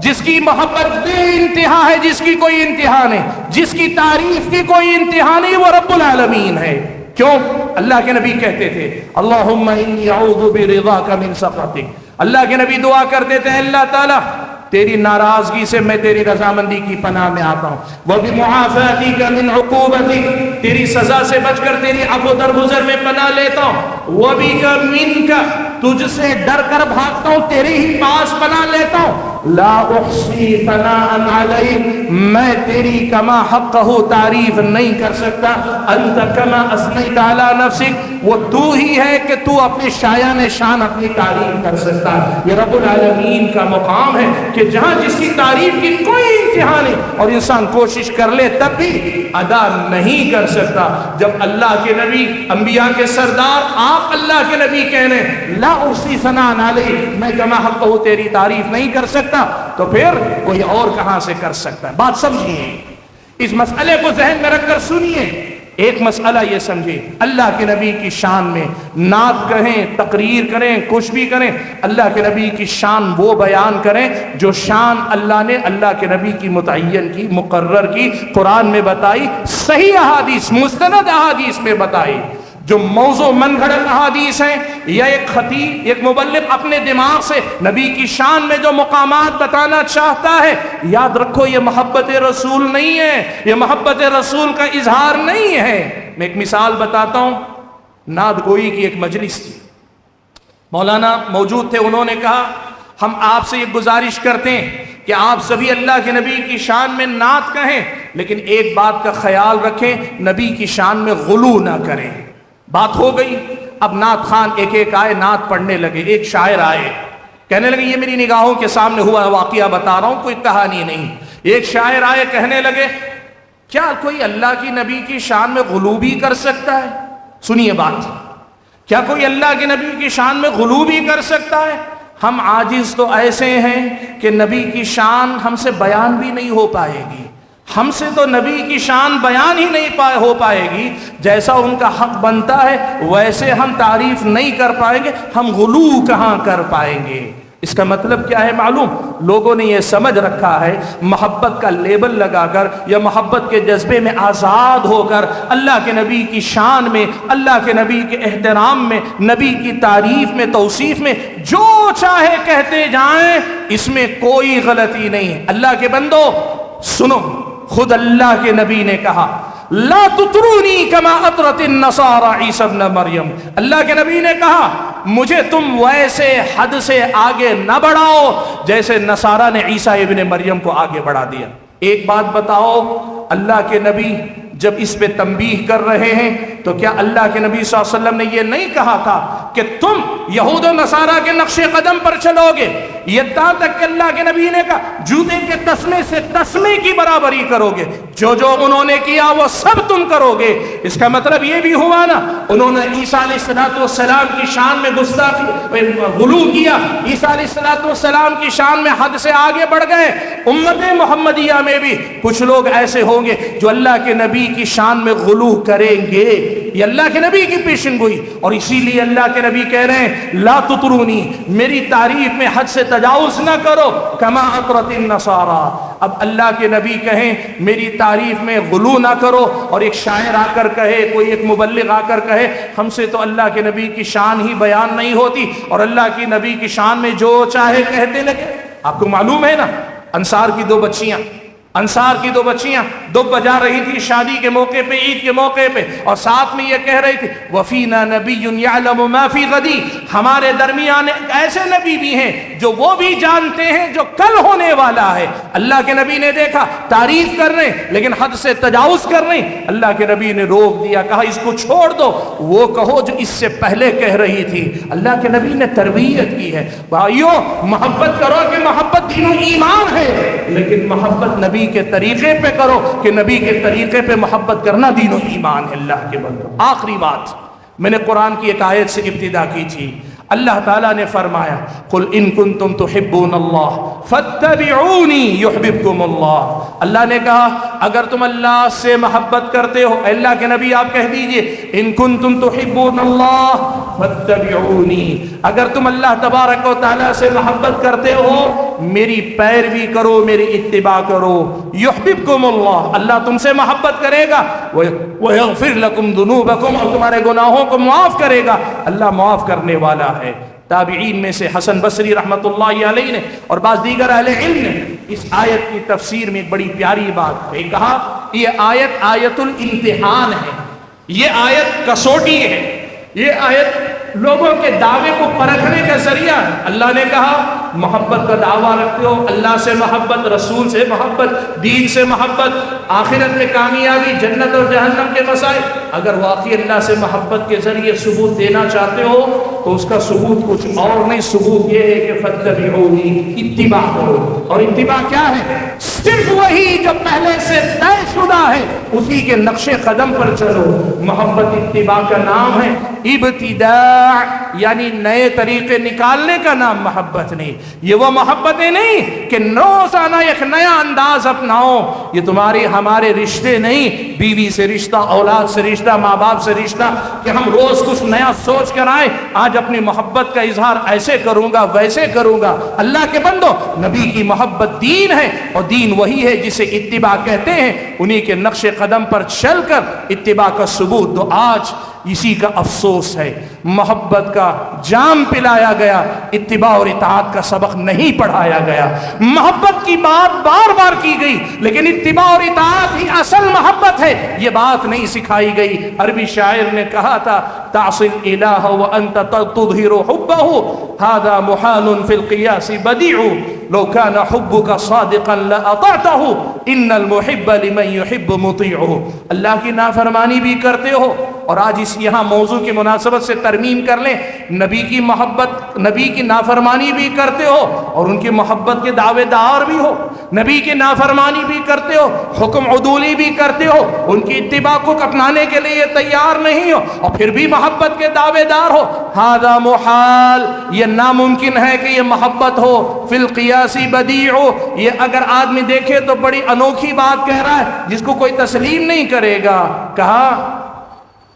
جس کی محبت بے انتہا ہے، جس کی کوئی انتہا نہیں، جس کی تعریف کی کوئی انتہا نہیں، وہ رب العالمین ہے۔ کیوں؟ اللہ کے نبی کہتے تھے اللہم انی اعوذ برضاک من سخطک، اللہ کے نبی دعا کرتے تھے اللہ تعالیٰ تیری ناراضگی سے میں تیری رضامندی کی پناہ میں آتا ہوں، وَبِمُعَافَاتِكَ مِنْ عُقُوبَتِكَ تیری سزا سے بچ کر تیری عفو درگزر میں پناہ لیتا ہوں، وَبِكَ مِنْكَ تجھ سے ڈر کر بھاگتا ہوں، تیرے ہی پاس پناہ لیتا ہوں، لا احصی ثناء علیک میں تیری کما حقہ تعریف نہیں کر سکتا، انت کما اثنیت علی نفسک وہ تو ہی ہے کہ تو اپنے شایان شان اپنی تعریف کر سکتا ہے۔ یہ رب العالمین کا مقام ہے کہ جہاں جس کی تعریف کی کوئی انتہا نہیں اور انسان کوشش کر لے تب بھی ادا نہیں کر سکتا۔ جب اللہ کے نبی انبیاء کے سردار آپ اللہ کے نبی کہنے لا احصی ثناء علیک میں کما حقہ تیری تعریف نہیں کر سکتا تو پھر کوئی اور کہاں سے کر سکتا ہے؟ بات سمجھیے، اس مسئلے کو ذہن میں رکھ کر سنیے۔ ایک مسئلہ یہ سمجھے، اللہ کے نبی کی شان میں نعت کہیں، تقریر کریں، کچھ بھی کریں، اللہ کے نبی کی شان وہ بیان کریں جو شان اللہ نے اللہ کے نبی کی متعین کی، مقرر کی، قرآن میں بتائی، صحیح احادیث مستند احادیث میں بتائی۔ جو موضوع من گھڑت احادیث ہیں یا ایک خطیب ایک مبلغ اپنے دماغ سے نبی کی شان میں جو مقامات بتانا چاہتا ہے، یاد رکھو یہ محبت رسول نہیں ہے، یہ محبت رسول کا اظہار نہیں ہے۔ میں ایک مثال بتاتا ہوں، نعت گوئی کی ایک مجلس تھی، مولانا موجود تھے، انہوں نے کہا ہم آپ سے یہ گزارش کرتے ہیں کہ آپ سبھی اللہ کے نبی کی شان میں نعت کہیں، لیکن ایک بات کا خیال رکھیں، نبی کی شان میں غلو نہ کریں۔ بات ہو گئی، اب نعت خان ایک ایک آئے، نعت پڑھنے لگے۔ ایک شاعر آئے، کہنے لگے یہ میری نگاہوں کے سامنے ہوا واقعہ بتا رہا ہوں، کوئی کہانی نہیں۔ ایک شاعر آئے، کہنے لگے کیا کوئی اللہ کی نبی کی شان میں غلو بھی کر سکتا ہے؟ سنیے بات، کیا کوئی اللہ کے نبی کی شان میں غلو بھی کر سکتا ہے؟ ہم عاجز تو ایسے ہیں کہ نبی کی شان ہم سے بیان بھی نہیں ہو پائے گی، ہم سے تو نبی کی شان بیان ہی نہیں ہو پائے گی، جیسا ان کا حق بنتا ہے ویسے ہم تعریف نہیں کر پائیں گے، ہم غلو کہاں کر پائیں گے؟ اس کا مطلب کیا ہے معلوم؟ لوگوں نے یہ سمجھ رکھا ہے محبت کا لیبل لگا کر یا محبت کے جذبے میں آزاد ہو کر اللہ کے نبی کی شان میں، اللہ کے نبی کے احترام میں، نبی کی تعریف میں، توصیف میں جو چاہے کہتے جائیں، اس میں کوئی غلطی نہیں۔ اللہ کے بندو سنو، خود اللہ کے نبی نے کہا لا تطرونی کما اطرت النصارى عیسی ابن مریم، اللہ کے نبی نے کہا مجھے تم ویسے حد سے آگے نہ بڑھاؤ جیسے نصارہ نے عیسی ابن مریم کو آگے بڑھا دیا۔ ایک بات بتاؤ، اللہ کے نبی جب اس پہ تنبیہ کر رہے ہیں تو کیا اللہ کے نبی صلی اللہ علیہ وسلم نے یہ نہیں کہا تھا کہ تم یہود و نصارہ کے نقش قدم پر چلو گے؟ یہاں تک کہ اللہ کے نبی نے کہا جوتے کے تسمے سے تسمے کی برابری کرو گے، جو جو انہوں نے کیا وہ سب تم کرو گے۔ اس کا مطلب یہ بھی ہوا نا، انہوں نے عیسیٰ علیہ السلام کی شان میں گستاخی غلو کیا، عیسیٰ علیہ السلام کی شان میں حد سے آگے بڑھ گئے۔ امت محمدیہ میں بھی کچھ لوگ ایسے ہوں گے جو اللہ کے نبی کی شان میں غلو کریں گے، یہ اللہ کے نبی کی پیشن گوئی، اور اسی لیے اللہ کے نبی کہہ رہے ہیں لا تطرونی، میری تعریف میں حد سے تجاوز نہ کرو کما اطرت النصارى۔ اب اللہ کے نبی کہیں میری تعریف میں غلو نہ کرو، اور ایک شاعر آ کر کہے، کوئی ایک مبلغ آ کر کہے ہم سے تو اللہ کے نبی کی شان ہی بیان نہیں ہوتی، اور اللہ کی نبی کی شان میں جو چاہے کہتے لگے۔ آپ کو معلوم ہے نا، انصار کی دو بچیاں دب بجا رہی تھی شادی کے موقع پہ، عید کے موقع پہ، اور ساتھ میں یہ کہہ رہی تھی وَفِينَا نَبِيٌّ يَعْلَمُ مَا فِي غَدٍ، ہمارے درمیان ایسے نبی بھی ہیں جو وہ بھی جانتے ہیں جو کل ہونے والا ہے۔ اللہ کے نبی نے دیکھا تعریف کر رہے ہیں لیکن حد سے تجاوز کر رہے ہیں، اللہ کے نبی نے روک دیا، کہا اس کو چھوڑ دو، وہ کہو جو اس سے پہلے کہہ رہی تھی۔ اللہ کے نبی نے تربیت کی ہے، بھائیو محبت کرو کہ محبت دین و ایمان ہے، لیکن محبت نبی کے طریقے پہ کرو کہ نبی کے طریقے پہ محبت کرنا دین و ایمان ہے۔ اللہ کے بندو، آخری بات، میں نے قرآن کی ایک آیت سے ابتدا کی تھی، اللہ تعالیٰ نے فرمایا قل ان کنتم تحبون اللہ فاتبعونی یحببکم اللہ۔ اللہ نے کہا اگر تم اللہ سے محبت کرتے ہو، اللہ کے نبی آپ کہہ دیجئے ان کنتم تحبون اللہ فاتبعونی، اگر تم اللہ تبارک و تعالیٰ سے محبت کرتے ہو میری پیروی کرو، میری اتباع کرو، یحببکم اللہ، اللہ تم سے محبت کرے گا، ویغفر لکم ذنوبکم، اور تمہارے گناہوں کو معاف کرے گا۔ اللہ معاف کرنے والا ہے۔ تابعین میں سے حسن بصری رحمۃ اللہ علیہ نے اور بعض دیگر اہل علم نے اس آیت کی تفسیر میں ایک بڑی پیاری بات کہا، یہ آیت آیت الامتحان ہے، یہ آیت کسوٹی ہے، یہ آیت لوگوں کے دعوے کو پرکھنے کا ذریعہ ہے۔ اللہ نے کہا محبت کا دعویٰ رکھتے ہو، اللہ سے محبت، رسول سے محبت، دین سے محبت، آخرت میں کامیابی، جنت اور جہنم کے مسائل، اگر واقعی اللہ سے محبت کے ذریعے ثبوت دینا چاہتے ہو تو اس کا ثبوت کچھ اور نہیں، ثبوت یہ ہے کہ فاتبعونی، اتباع کرو۔ اور اتباع کیا ہے؟ صرف وہی جو پہلے سے طے شدہ ہے اسی کے نقش قدم پر چلو۔ محبت اتباع کا نام ہے، ابتداء یعنی نئے طریقے نکالنے کا نام محبت نہیں۔ یہ وہ محبتیں نہیں کہ روزانہ ایک نیا انداز اپناؤ، یہ تمہاری ہمارے رشتے نہیں، بیوی سے رشتہ، اولاد سے رشتہ، ماں باپ سے رشتہ، کہ ہم روز کچھ نیا سوچ کر آئے، آج اپنی محبت کا اظہار ایسے کروں گا ویسے کروں گا۔ اللہ کے بندو، نبی کی محبت دین ہے، اور دین وہی ہے جسے اتباع کہتے ہیں، انہی کے نقش قدم پر چل کر اتباع کا ثبوت دو۔ آج اسی کا افسوس ہے، محبت کا جام پلایا گیا، اتباع اور اطاعت کا سبق نہیں پڑھایا گیا۔ محبت کی بات بار بار کی گئی لیکن اتباع اور اطاعت ہی اصل محبت ہے، یہ بات نہیں سکھائی گئی۔ عربی شاعر نے کہا تھا تعصی الالہ وانت تظہر حبہ هذا محال فی القیاس بدیع لو كان حبك صادقا لأطعته ان المحب لمن يحب مطیع۔ اللہ کی نافرمانی بھی کرتے ہو، اور آج اس یہاں موضوع کی مناسبت سے ترمیم کر لیں، نبی کی محبت، نبی کی نافرمانی بھی کرتے ہو اور ان کی محبت کے دعوے دار بھی ہو، نبی کی نافرمانی بھی کرتے ہو، حکم عدولی بھی کرتے ہو، ان کی اتباع کو اپنانے کے لیے تیار نہیں ہو، اور پھر بھی محبت کے دعوے دار ہو۔ ھذا محال، یہ ناممکن ہے کہ یہ محبت ہو۔ فی القیاس بدیع، یہ اگر آدمی دیکھے تو بڑی انوکھی بات کہہ رہا ہے جس کو کوئی تسلیم نہیں کرے گا۔ کہا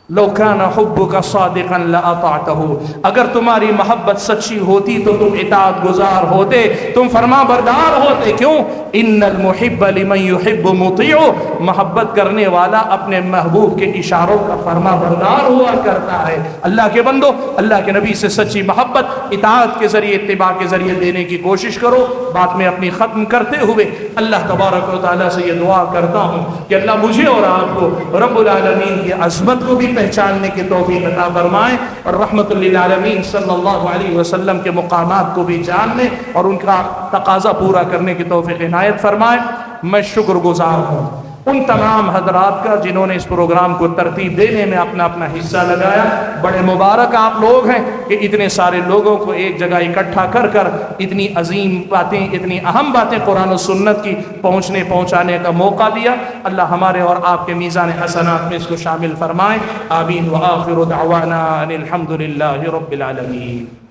لو کان حبک صادقا لاطعته، اگر تمہاری محبت سچی ہوتی تو تم اطاعت گزار ہوتے، تم فرما بردار ہوتے۔ کیوں؟ ان المحب لمن يحب مطیع، محبت کرنے والا اپنے محبوب کے اشاروں کا فرما بردار ہوا کرتا ہے۔ اللہ کے بندو، اللہ کے نبی سے سچی محبت اطاعت کے ذریعے، اتباع کے ذریعے دینے کی کوشش کرو۔ بات میں اپنی ختم کرتے ہوئے اللہ تبارک و تعالیٰ سے یہ دعا کرتا ہوں کہ اللہ مجھے اور آپ کو رب العالمین کی عظمت کو بھی پہچاننے کی توفیق عطا فرمائے، اور رحمت للعالمین صلی اللہ علیہ وسلم کے مقامات کو بھی جاننے اور ان کا تقاضا پورا کرنے کی توفیق عنایت فرمائے۔ میں شکر گزار ہوں ان تمام حضرات کا جنہوں نے اس پروگرام کو ترتیب دینے میں اپنا اپنا حصہ لگایا۔ بڑے مبارک آپ لوگ ہیں کہ اتنے سارے لوگوں کو ایک جگہ اکٹھا کر کر اتنی عظیم باتیں، اتنی اہم باتیں قرآن و سنت کی پہنچانے کا موقع دیا۔ اللہ ہمارے اور آپ کے میزان حسنات میں اس کو شامل فرمائے۔ آمین۔ وآخر دعوانا ان الحمد للہ رب العالمین۔